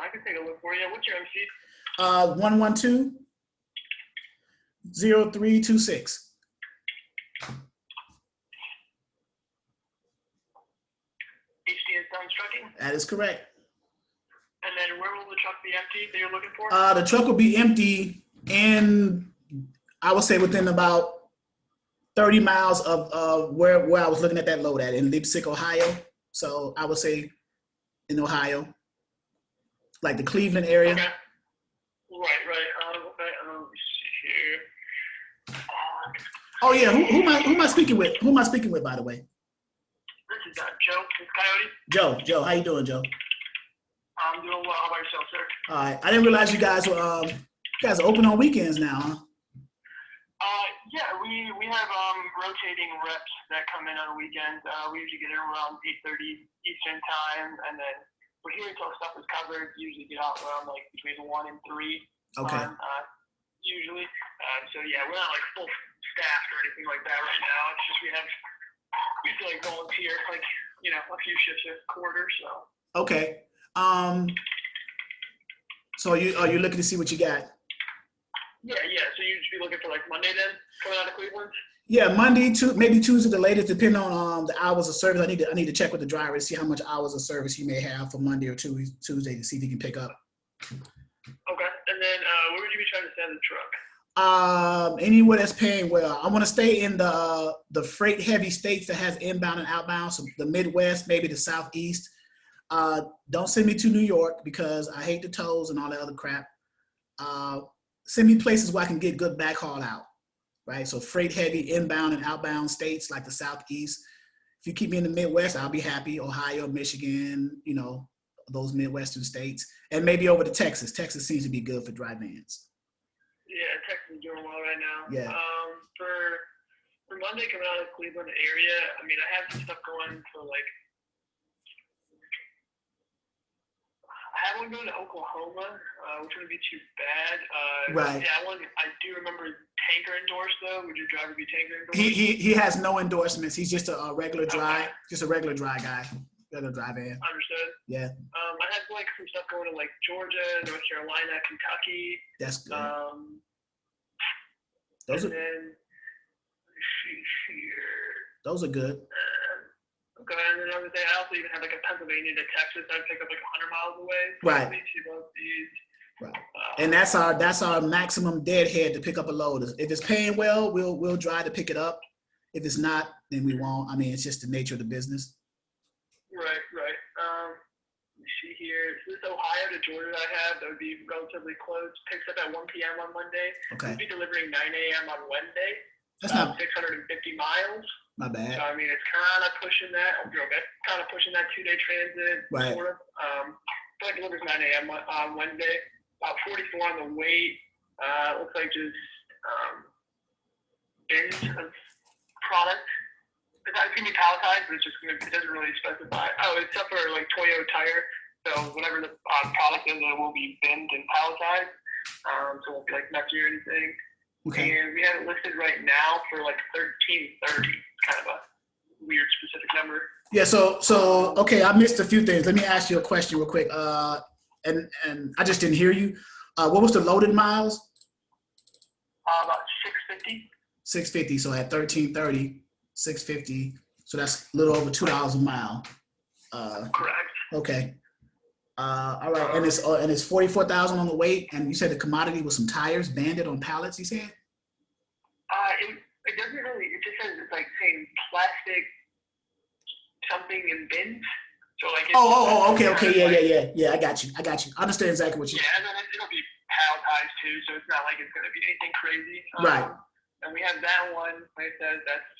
I can take a look for you. What's your MC? 112-0326. Trucking? That is correct. And then where will the truck be empty that you're looking for? The truck will be empty in, I would say, within about 30 miles of where I was looking at that load at, in Leipzig, Ohio. So I would say in Ohio, like the Cleveland area. Okay. Right. Okay. Let me see here. Oh yeah, who am I speaking with? Who am I speaking with, by the way? This is Joe with Coyote. Joe, how you doing, Joe? I'm doing well. How about yourself, sir? All right. I didn't realize you guys were are open on weekends now, huh? Yeah, we have rotating reps that come in on the weekends. We usually get in around 8:30 Eastern time, and then we're here until stuff is covered. Usually get out around like between 1 and 3. Okay. Usually. So yeah, we're not like full staffed or anything like that right now. It's just we feel like volunteer, like, you know, a few shifts a quarter, so. Okay. So are you looking to see what you got? Yeah. So you'd just be looking for like Monday then, coming out of Cleveland? Yeah, Monday, maybe Tuesday the latest, depending on the hours of service. I need to check with the driver to see how much hours of service he may have for Monday or Tuesday to see if he can pick up. Okay. And then where would you be trying to send the truck? Anywhere that's paying well. I want to stay in the freight heavy states that has inbound and outbound. So the Midwest, maybe the Southeast. Don't send me to New York because I hate the tolls and all that other crap. Send me places where I can get good backhaul out, right? So freight heavy inbound and outbound states like the Southeast. if you keep me in the Midwest, I'll be happy. Ohio, Michigan, you know, those Midwestern states, and maybe over to Texas. Texas seems to be good for dry vans. Yeah, Texas is doing well right now. Yeah. For Monday coming out of the Cleveland area, I mean, I have some stuff going for like, I have one going to Oklahoma, which wouldn't be too bad. Right. Yeah, I do remember tanker endorsed though. Would your driver be tanker endorsed? He has no endorsements. He's just a regular dry, Okay. just a regular dry guy, regular dry van. Understood. Yeah, I have like some stuff going to like Georgia, North Carolina, Kentucky. that's good. And then let's see here. Those are good. Okay, and then I would say I also even have like a Pennsylvania to Texas. I'd pick up like 100 miles away. Right. These. Right. And that's our maximum deadhead to pick up a load. If it's paying well, we'll try to pick it up. If it's not, then we won't. I mean, it's just the nature of the business. Right. Let me see here. This is Ohio to Georgia I have. That would be relatively close. Picks up at 1 p.m. on Monday. Okay. We'll be delivering 9 a.m. on Wednesday. That's not 650 miles. Not bad. So I mean, it's kind of pushing that. Kind of pushing that 2-day transit. Right. Sort of. But it delivers 9 a.m. on Wednesday. About 44 on the weight. Looks like just bins of product. It's going to be palletized, but it doesn't really specify. Oh, it's up for like Toyo tire. So whatever the product is, it will be binned and palletized. So it won't be like messy or anything. Okay. And we have it listed right now for like $13.30. Kind of a weird specific number. Yeah. So okay, I missed a few things. Let me ask you a question real quick. And I just didn't hear you. What was the loaded miles? About 650. 650. So at 1330, 650. So that's a little over $2 a mile. Correct. Okay. All right. And it's 44,000 on the weight. And you said the commodity was some tires banded on pallets. You said? It doesn't really. It just says it's like saying plastic something in bins. So like. Okay. Yeah. I got you. I understand exactly what you. Yeah, and then it'll be palletized too, so it's not like it's going to be anything crazy. Right. And we have that one. Like I said, that's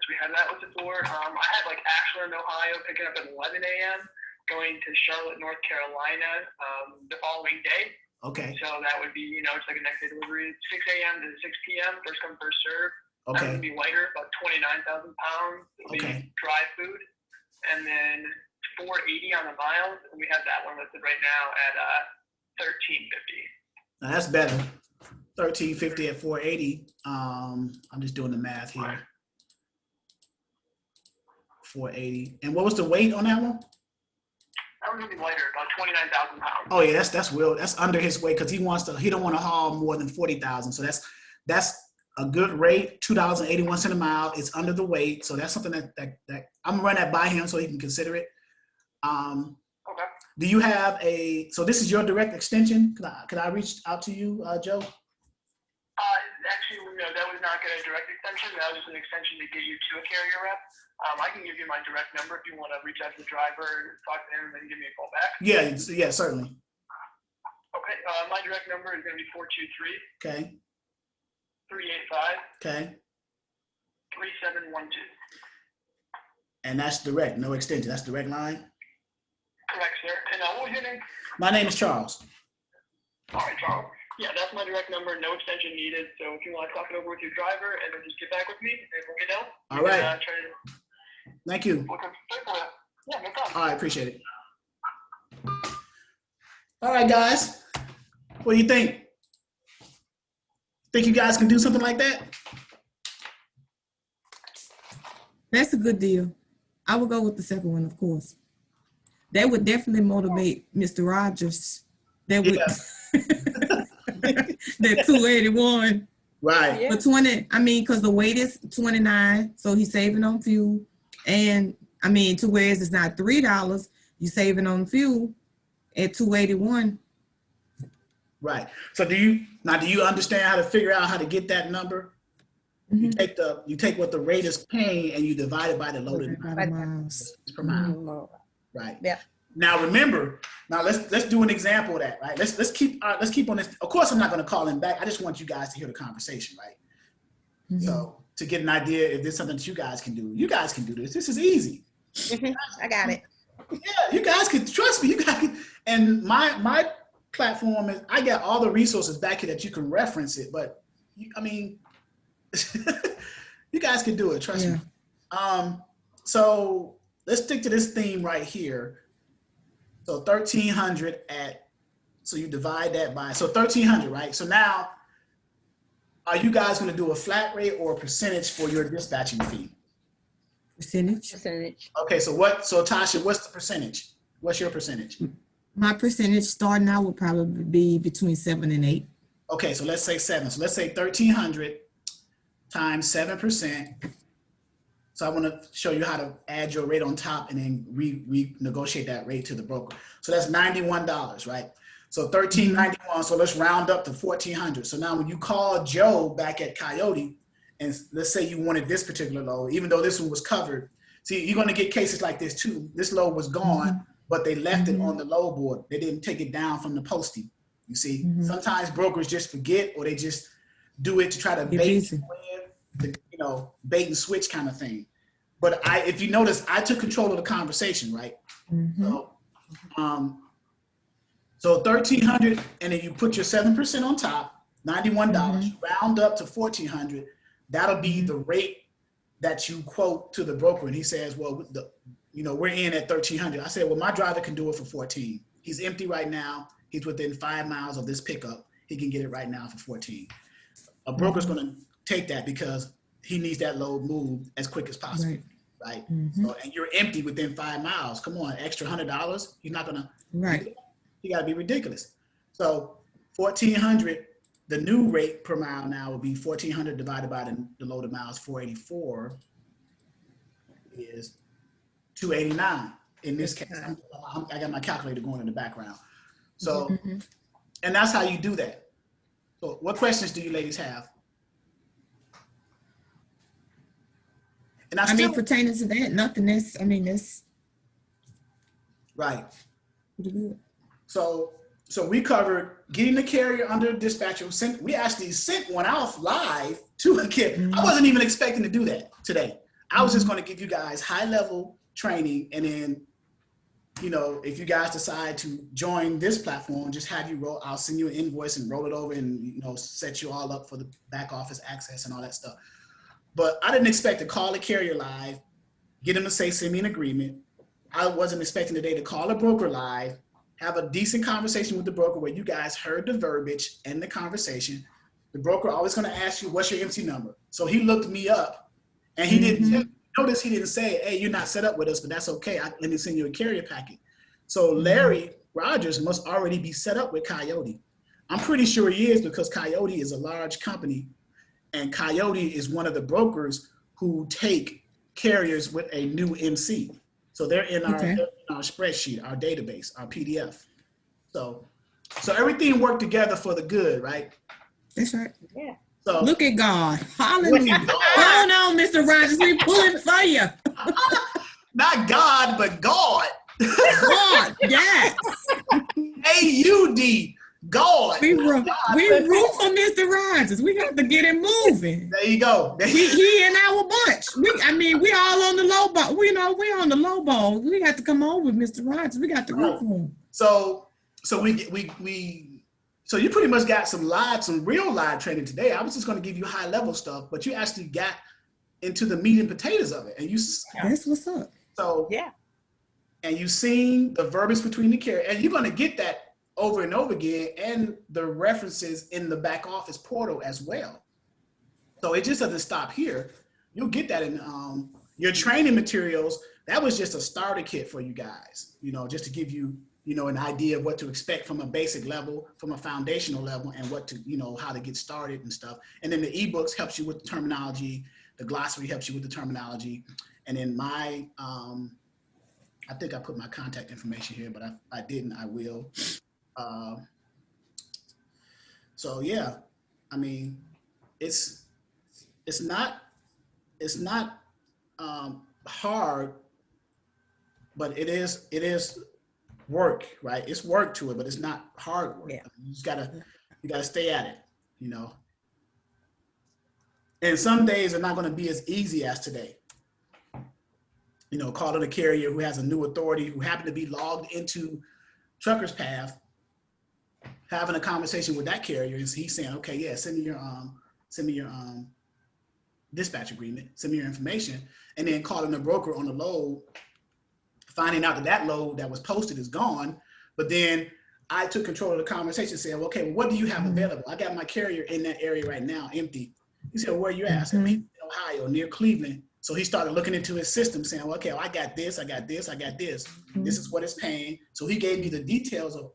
we have that listed for. I had like Ashland, Ohio, picking up at 11 a.m. going to Charlotte, North Carolina, the following day. Okay. So that would be, it's like a next day delivery, 6 a.m. to 6 p.m. First come, first serve. Okay. That would be lighter, about 29,000 pounds. It'll be dry food, and then 480 on the miles, and we have that one listed right now at 1350. Now that's better. 1350 at 480. I'm just doing the math here. 480. And what was the weight on that one? That one's gonna be lighter, about 29,000 pounds. Oh yeah, that's real. That's under his weight because he don't want to haul more than 40,000. So that's a good rate. $2.81 a mile. It's under the weight, so that's something that I'm gonna run that by him so he can consider it. Okay. Do you have so this is your direct extension? Could I reach out to you, Joe? Actually, no, that was not a direct extension. That was just an extension to get you to a carrier rep. I can give you my direct number if you want to reach out to the driver, talk to him, and then give me a call back. Yeah, certainly. Okay, my direct number is going to be 423. Okay. 385. Okay. 3712. And that's direct, no extension. That's direct line? Correct, sir. And what was your name? My name is Charles. All right, Charles. Yeah, that's my direct number. No extension needed. So if you want to talk it over with your driver and then just get back with me and let me know. All right. Thank you. Yeah, no problem. All right, appreciate it. All right, guys. What do you think? Think you guys can do something like that? That's a good deal. I would go with the second one, of course. That would definitely motivate Mr. Rogers. That would that 281. Right. Yeah. But because the weight is 29, so he's saving on fuel. And to whereas it's not $3, you're saving on fuel at 281. Right. So do you understand how to figure out how to get that number? Mm-hmm. You take what the rate is paying and you divide it by the loaded miles per mile. Right. Yeah. Now remember, let's do an example of that, right? Let's keep on this. Of course, I'm not going to call him back. I just want you guys to hear the conversation, right? Mm-hmm. So to get an idea if there's something that you guys can do. You guys can do this. This is easy. I got it. Yeah, you guys can, trust me, you guys can. And my platform is, I got all the resources back here that you can reference it, but I mean, you guys can do it, trust me. So let's stick to this theme right here. So 1,300 so you divide that by, so 1,300, right? So now, are you guys gonna do a flat rate or a percentage for your dispatching fee? Percentage. Okay, so Tasha, what's the percentage? What's your percentage? My percentage starting out would probably be between 7 and 8. Okay, so let's say 7. So let's say 1,300 times 7%. So I want to show you how to add your rate on top and then renegotiate that rate to the broker. So that's $91, right? So $1,391. So let's round up to $1,400. So now when you call Joe back at Coyote, and let's say you wanted this particular load, even though this one was covered. See, you're going to get cases like this too. This load was gone, but they left it on the load board. They didn't take it down from the posting. You see, sometimes brokers just forget, or they just do it to try to bait and switch kind of thing. But if you notice, I took control of the conversation, right? So 1,300, and then you put your 7% on top, $91, round up to 1,400. That'll be the rate that you quote to the broker. And he says, well, we're in at 1,300. I said, well, my driver can do it for 14. He's empty right now. He's within 5 miles of this pickup. He can get it right now for 14. A broker's going to take that because he needs that load moved as quick as possible, right? So, and you're empty within 5 miles. Come on, extra $100. He's not going to. Right. You got to be ridiculous. So 1,400. The new rate per mile now will be 1,400 divided by the loaded miles, 484, is 289 in this case. I got my calculator going in the background. So, and that's how you do that. So what questions do you ladies have? And I mean, pertaining to that, nothing is, that's right. pretty good. So we covered getting the carrier under dispatcher. We actually sent one out live to a carrier. I wasn't even expecting to do that today. I was just going to give you guys high level training, and then, if you guys decide to join this platform, just have you roll. I'll send you an invoice and roll it over, and set you all up for the back office access and all that stuff. But I didn't expect to call the carrier live, get them to send me an agreement. I wasn't expecting today to call a broker live, have a decent conversation with the broker where you guys heard the verbiage and the conversation. The broker always going to ask you, what's your MC number? So he looked me up, and he didn't notice. He didn't say, hey, you're not set up with us, but that's okay. Let me send you a carrier packet. So Larry Rogers must already be set up with Coyote. I'm pretty sure he is, because Coyote is a large company, and Coyote is one of the brokers who take carriers with a new MC. So they're in our spreadsheet, our database, our PDF. So everything worked together for the good, right? That's right. Yeah. So look at God. Hallelujah. Hold on, Mr. Rogers. We pulling for you. Not God, but God. God, yes. A-U-D. God. We root for Mr. Rogers. We got to get him moving. There you go. He and our bunch. We all on the low ball. We're on the low ball. We got to come on with Mr. Rogers. We got to root for him. So you pretty much got some real live training today. I was just going to give you high level stuff, but you actually got into the meat and potatoes of it, and that's what's up. So and you seen the verbiage between the carrier, and you're going to get that over and over again, and the references in the back office portal as well. So it just doesn't stop here. You'll get that in your training materials. That was just a starter kit for you guys, just to give you, an idea of what to expect from a basic level, from a foundational level, and what to, how to get started and stuff. And then the eBooks helps you with the terminology. The glossary helps you with the terminology. And then I think I put my contact information here, but I didn't, I will. So yeah, I mean, it's not hard, but it is work, right? It's work to it, but it's not hard work. Yeah. You gotta stay at it, And some days are not going to be as easy as today. You know, calling a carrier who has a new authority, who happened to be logged into Trucker's Path, having a conversation with that carrier, and he's saying, okay, yeah, send me your dispatch agreement, send me your information, and then calling the broker on the load, finding out that that load that was posted is gone. But then I took control of the conversation, saying, okay, well, what do you have available? I got my carrier in that area right now, empty. He said, where are you at? I said, in Ohio, near Cleveland. So he started looking into his system, saying, well, okay, well, I got this, I got this, I got this. This is what it's paying. So he gave me the details of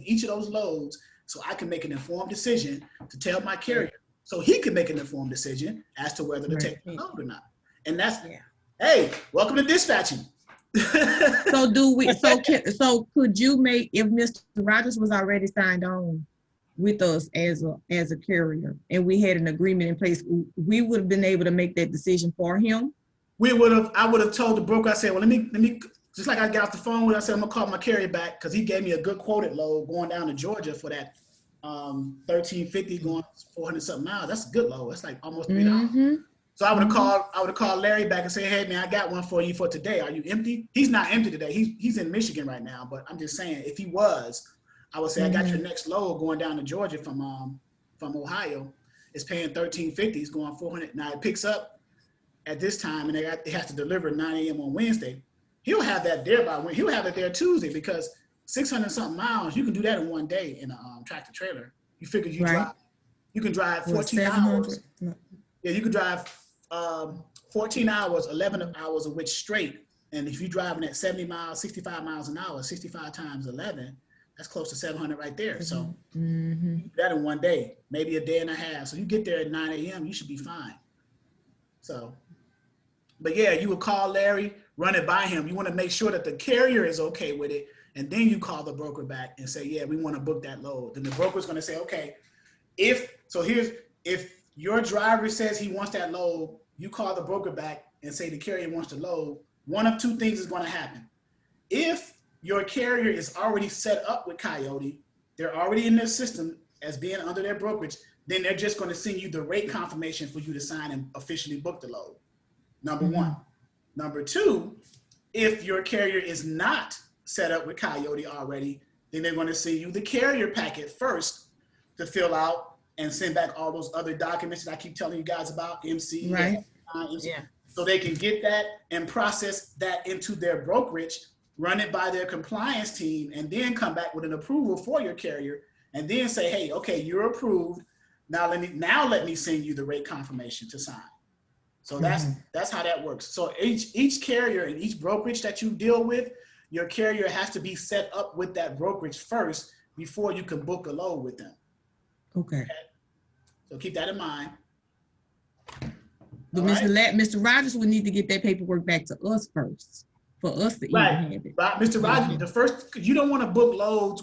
each of those loads, so I can make an informed decision to tell my carrier, so he can make an informed decision as to whether to take the load or not. And that's, hey, welcome to dispatching. So could you make, if Mr. Rogers was already signed on with us as a carrier and we had an agreement in place, we would have been able to make that decision for him? I would have told the broker, I said, well, let me, just like I got off the phone with, I said, I'm gonna call my carrier back, because he gave me a good quoted load going down to Georgia for that 1350 going 400 something miles. That's a good load. That's like almost $3. So I would have called Larry back and say, hey man, I got one for you for today. Are you empty? He's not empty today. He's in Michigan right now, but I'm just saying, if he was, I would say, I got your next load going down to Georgia from Ohio. It's paying 1350. It's going 400. Now it picks up at this time, and it has to deliver at 9 a.m. on Wednesday. He'll have that there he'll have it there Tuesday, because 600 something miles, you can do that in one day in a tractor trailer. You figure you can drive 14 hours. Yeah, you can drive 14 hours, 11 hours of which straight. And if you're driving at 70 miles, 65 miles an hour, 65 times 11, that's close to 700 right there. So you do that in one day, maybe a day and a half. So you get there at 9 a.m., you should be fine. So, but yeah, you would call Larry, run it by him. You want to make sure that the carrier is okay with it. And then you call the broker back and say, yeah, we want to book that load. Then the broker's going to say, okay, if your driver says he wants that load, you call the broker back and say the carrier wants the load. One of two things is going to happen. If your carrier is already set up with Coyote, they're already in their system as being under their brokerage, then they're just going to send you the rate confirmation for you to sign and officially book the load. Number one. Number two, if your carrier is not set up with Coyote already, then they're going to send you the carrier packet first to fill out and send back all those other documents that I keep telling you guys about, MC, so they can get that and process that into their brokerage, run it by their compliance team, and then come back with an approval for your carrier, and then say, hey, okay, you're approved. Now let me send you the rate confirmation to sign. So that's how that works. So each carrier and each brokerage that you deal with, your carrier has to be set up with that brokerage first before you can book a load with them. Okay. So keep that in mind. But Mr. Rogers would need to get that paperwork back to us first for us to even have it. Right, Mr. Rogers, you don't want to book loads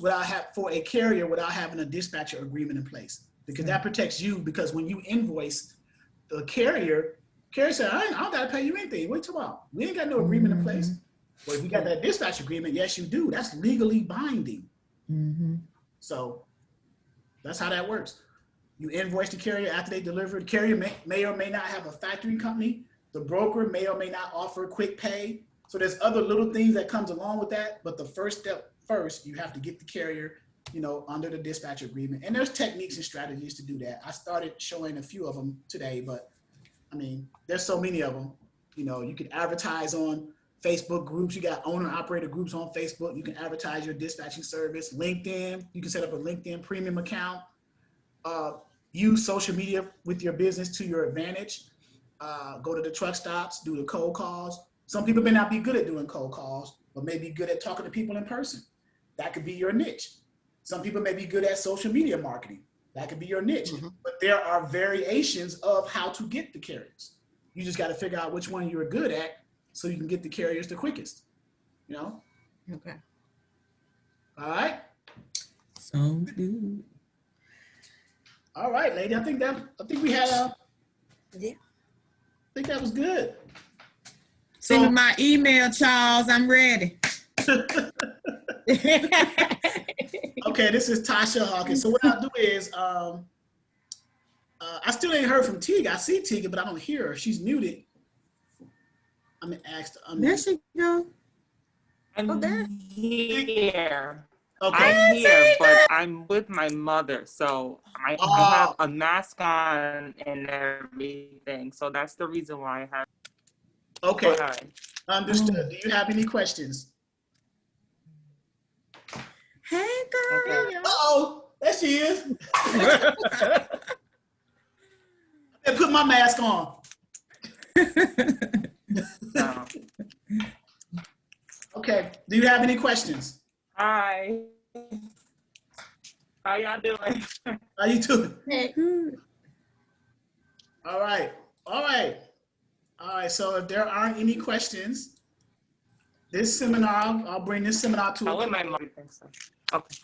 for a carrier without having a dispatcher agreement in place, because that protects you. Because when you invoice the carrier said, I don't got to pay you anything. What you talking about? We ain't got no agreement in place. Well, if you got that dispatch agreement, yes, you do. That's legally binding. So that's how that works. You invoice the carrier after they deliver. The carrier may or may not have a factoring company. The broker may or may not offer quick pay. So there's other little things that comes along with that. But the first step you have to get the carrier, under the dispatch agreement. And there's techniques and strategies to do that. I started showing a few of them today, but I mean, there's so many of them. You can advertise on Facebook groups. You got owner operator groups on Facebook. You can advertise your dispatching service. LinkedIn, you can set up a LinkedIn premium account. Use social media with your business to your advantage. Go to the truck stops, do the cold calls. Some people may not be good at doing cold calls, but may be good at talking to people in person. That could be your niche. Some people may be good at social media marketing. That could be your niche. But there are variations of how to get the carriers. You just got to figure out which one you're good at so you can get the carriers the quickest. Okay. All right. Sounds good. All right, lady. I think we had I think that was good. Send me my email, Charles. I'm ready. Okay, this is Tasha Hawkins. So what I'll do is I I still ain't heard from Tig. I see Tig, but I don't hear her. She's muted. I'm gonna ask. There she go. I'm here. Okay. I'm here, but I'm with my mother, so I have a mask on and everything. So that's the reason why I have. Okay. Understood. Do you have any questions? Hey, girl. Okay. Uh-oh, there she is. I put my mask on. No. Okay. Do you have any questions? Hi. How y'all doing? How you doing? Good. All right. All right. All right. So if there aren't any questions, this seminar, I'll bring this seminar to How a am I? Okay.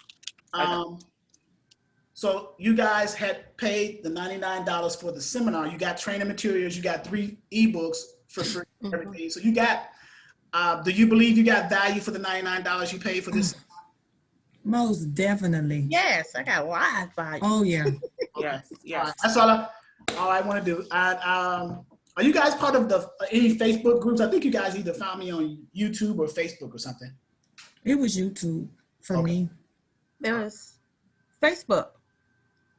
So you guys had paid the $99 for the seminar. You got training materials. You got 3 eBooks for free. Everything. So you got. Do you believe you got value for the $99 you paid for this? Most definitely. Yes, I got Wi-Fi. Oh, yeah. Yes. Yes. All right. That's all I want to do. Are you guys part of any Facebook groups? I think you guys either found me on YouTube or Facebook or something. It was YouTube for me. There was Facebook.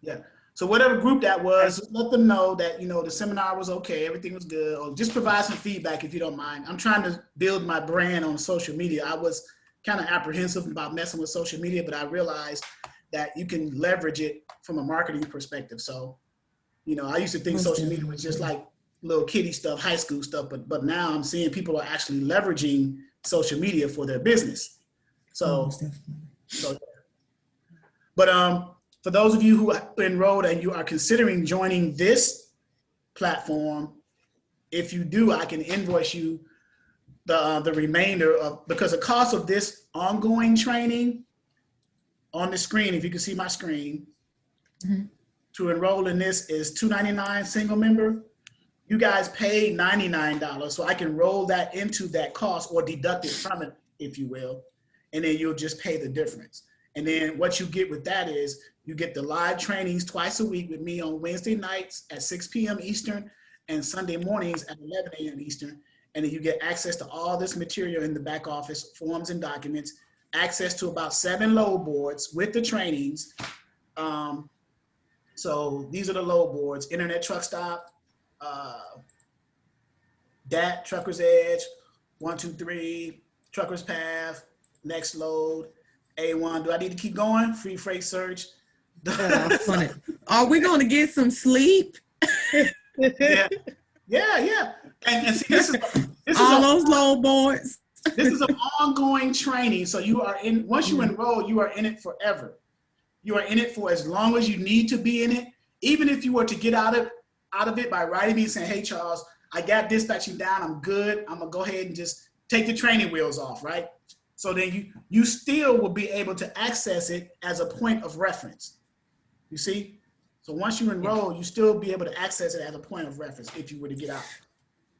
Yeah. So whatever group that was, just let them know that, the seminar was okay, everything was good, or just provide some feedback if you don't mind. I'm trying to build my brand on social media. I was kind of apprehensive about messing with social media, but I realized that you can leverage it from a marketing perspective. So, I used to think social media was just like little kiddie stuff, high school stuff, but now I'm seeing people are actually leveraging social media for their business. So, but for those of you who are enrolled and you are considering joining this platform, if you do, I can invoice you the remainder of, because the cost of this ongoing training on the screen, if you can see my screen, to enroll in this is $299 single member. You guys paid $99, so I can roll that into that cost or deduct it from it, if you will, and then you'll just pay the difference. And then what you get with that is you get the live trainings twice a week with me on Wednesday nights at 6 p.m. Eastern and Sunday mornings at 11 a.m. Eastern. And then you get access to all this material in the back office, forms and documents, access to about 7 load boards with the trainings. So these are the load boards: Internet Truck Stop, DAT, Trucker's Edge, 1, 2, 3, Trucker's Path, Next Load, A1. Do I need to keep going? Free Freight Search. Are we going to get some sleep? Yeah. And see, this is all those load boards. This is an ongoing training. So you are in, once you enroll, you are in it forever. You are in it for as long as you need to be in it. Even if you were to get out of it by writing me and saying, hey, Charles, I got dispatching down. I'm good. I'm going to go ahead and just take the training wheels off, right? So then you still will be able to access it as a point of reference. You see? So once you enroll, you still be able to access it as a point of reference if you were to get out.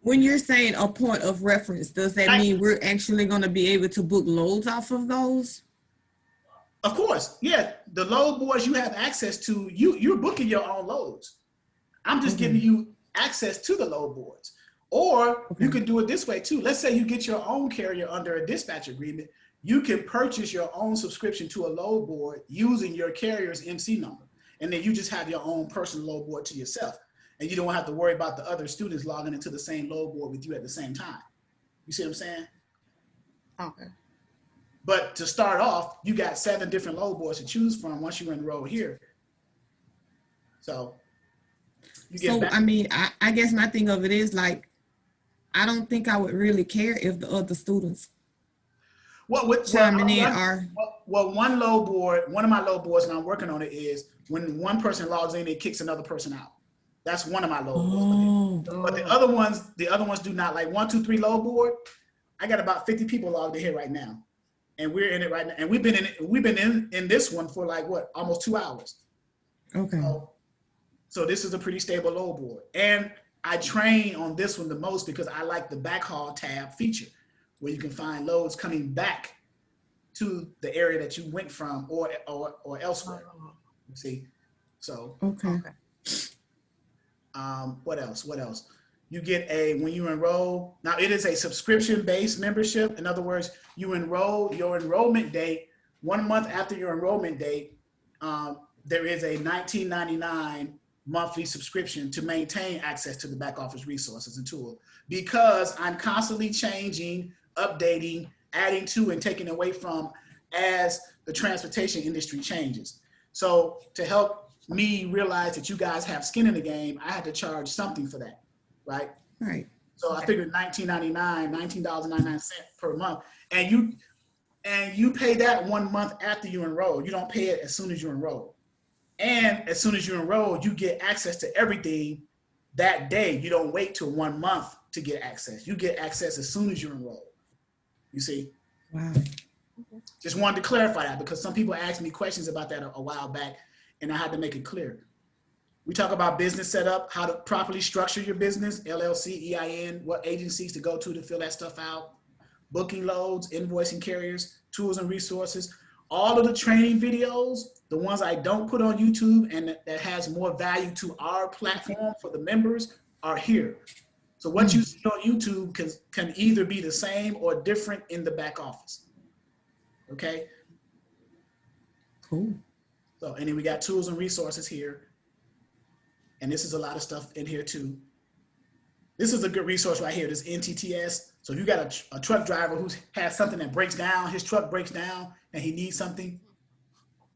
When you're saying a point of reference, does that mean we're actually going to be able to book loads off of those? Of course, yeah. The load boards you have access to, you're booking your own loads. I'm just giving you access to the load boards. Or you could do it this way too. Let's say you get your own carrier under a dispatch agreement. You can purchase your own subscription to a load board using your carrier's MC number. And then you just have your own personal load board to yourself. And you don't have to worry about the other students logging into the same load board with you at the same time. You see what I'm saying? Okay. But to start off, you got 7 different load boards to choose from once you enroll here. So you get back. I mean, I guess my thing of it is like, I don't think I would really care if the other students chiming in are. Well, one load board, one of my load boards, and I'm working on it, is when one person logs in, it kicks another person out. That's one of my load boards. But the other ones do not. Like 1, 2, 3 load board, I got about 50 people logged in here right now. And we're in it right now. And we've been in this one for like what, almost 2 hours. Okay. So this is a pretty stable load board. And I train on this one the most because I like the backhaul tab feature where you can find loads coming back to the area that you went from or elsewhere. See? So okay. What else? You get when you enroll, now it is a subscription-based membership. In other words, you enroll, your enrollment date, 1 month after your enrollment date, there is a $19.99 monthly subscription to maintain access to the back office resources and tool, because I'm constantly changing, updating, adding to and taking away from as the transportation industry changes. So to help me realize that you guys have skin in the game, I had to charge something for that, right? Right. So I figured $19.99 per month, and you pay that 1 month after you enroll. You don't pay it as soon as you enroll. And as soon as you enroll, you get access to everything that day. You don't wait till 1 month to get access. You get access as soon as you enroll. You see? Wow. Just wanted to clarify that, because some people asked me questions about that a while back, and I had to make it clear. We talk about business setup, how to properly structure your business, LLC, EIN, what agencies to go to fill that stuff out, booking loads, invoicing carriers, tools and resources. All of the training videos, the ones I don't put on YouTube and that has more value to our platform for the members, are here. So what you see on YouTube can either be the same or different in the back office. Okay? Cool. So, and then we got tools and resources here. And this is a lot of stuff in here too. This is a good resource right here, this NTTS. So if you got a truck driver who has something that breaks down, his truck breaks down and he needs something,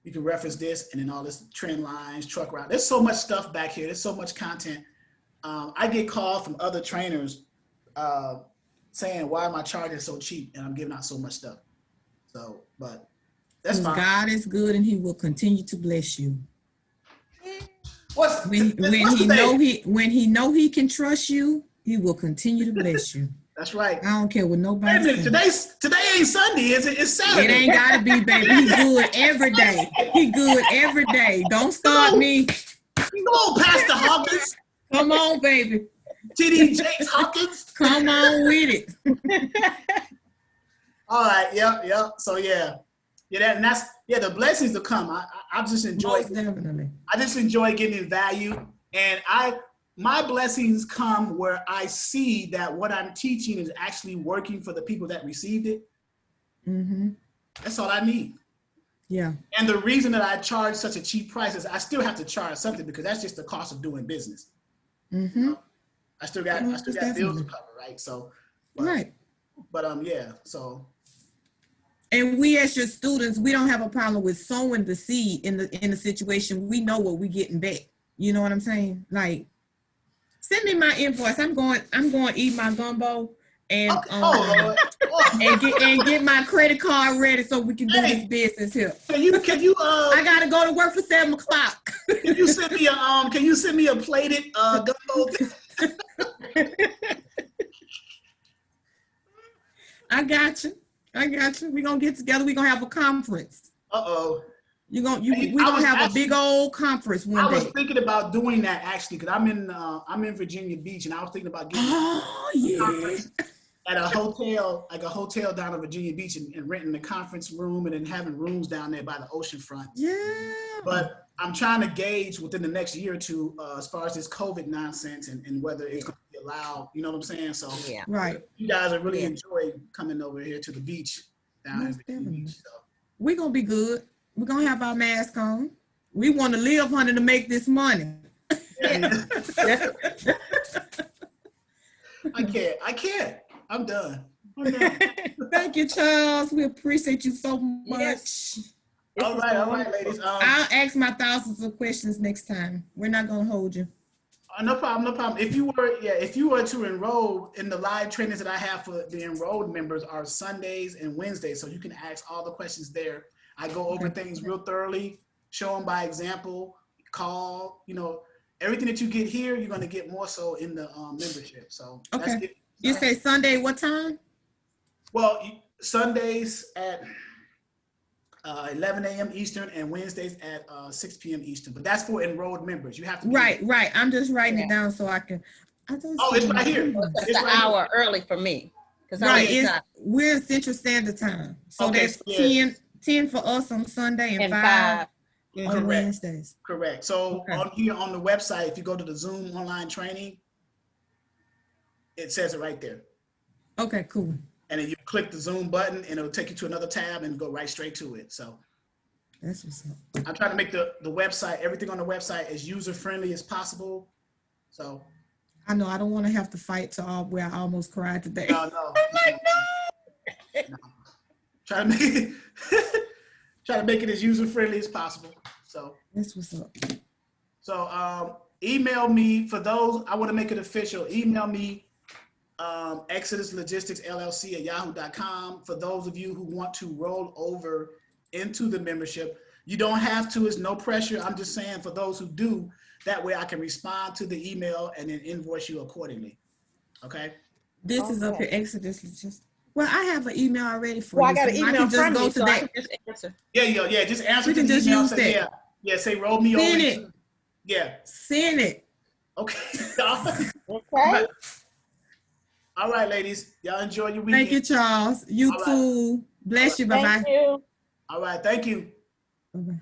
you can reference this, and then all this trend lines, truck route. There's so much stuff back here. There's so much content. I get calls from other trainers saying, why am I charging so cheap and I'm giving out so much stuff? So, but that's fine. God is good and he will continue to bless you. When he know he can trust you, he will continue to bless you. That's right. I don't care what nobody says. Today ain't Sunday, is it? It's Saturday. It ain't gotta be, baby. He good every day. He good every day. Don't start me. Come on, Pastor Hawkins. Come on, baby. TD Jakes Hawkins. Come on with it. All right. Yep. So yeah, the blessings will come. I just enjoy. Most definitely. I just enjoy getting value, and my blessings come where I see that what I'm teaching is actually working for the people that received it. Mm-hmm. That's all I need. Yeah. And the reason that I charge such a cheap price is I still have to charge something, because that's just the cost of doing business. Mm-hmm. You know? I still got bills to cover, right? So, right. But yeah. So. And we as your students, we don't have a problem with sowing the seed in the situation. We know what we're getting back. You know what I'm saying? Like, send me my invoice. I'm going to eat my gumbo and and get my credit card ready so we can do this business here. Can you I gotta go to work for 7 o'clock. Can you send me a plated gumbo? I got you. We're gonna get together. We're gonna have a conference. Uh-oh. We're gonna have a big old conference one day. I was thinking about doing that actually, because I'm in Virginia Beach, and I was thinking about getting a conference at a hotel, like a hotel down in Virginia Beach, and renting a conference room and then having rooms down there by the ocean front. Yeah. But I'm trying to gauge within the next year or two as far as this COVID nonsense and whether it's going to be allowed. You know what I'm saying? So yeah, right. You guys are really enjoy coming over here to the beach down in Virginia Beach. So. We're going to be good. We're going to have our mask on. We want to live, honey, to make this money. Yeah. I can't. I'm done. Thank you, Charles. We appreciate you so much. Yes. All right, ladies. I'll ask my thousands of questions next time. We're not going to hold you. No problem. If you were to enroll in the live trainings that I have for the enrolled members are Sundays and Wednesdays, so you can ask all the questions there. I go over things real thoroughly, show them by example, call, everything that you get here, you're going to get more so in the membership. So okay. You say Sunday, what time? Well, Sundays at 11 a.m. Eastern and Wednesdays at 6 p.m. Eastern. But that's for enrolled members. You have to. Right. I'm just writing it down so I can. It's right here. It's an hour early for me. Right. We're in Central Standard Time. So there's 10 for us on Sunday and 5. On Correct. Wednesdays. Correct. So Okay. on here on the website, if you go to the Zoom online training, it says it right there. Okay, cool. And then you click the Zoom button and it'll take you to another tab and go right straight to it. So That's what's up. I'm trying to make the website, everything on the website as user-friendly as possible. So I know I don't want to have to fight to all where I almost cried today. no. Try to make it try to make it as user-friendly as possible. So That's what's up. So email me for those, I want to make it official. Email me Exodus Logistics LLC at yahoo.com for those of you who want to roll over into the membership. You don't have to, it's no pressure. I'm just saying for those who do, that way I can respond to the email and then invoice you accordingly. Okay? This is up here, Exodus Logistics. Well, I have an email already for Well, you. I got an so email can just from go you, to so I that. can just answer. Yeah, just answer You to can the just email. use Say, that. yeah, say roll me Send over. it. Yeah. Send it. Okay. Okay. All right, ladies. Y'all enjoy your weekend. Thank you, Charles. You All right. too. Bless you. Bye-bye. Thank you. All right, thank you. Bye-bye.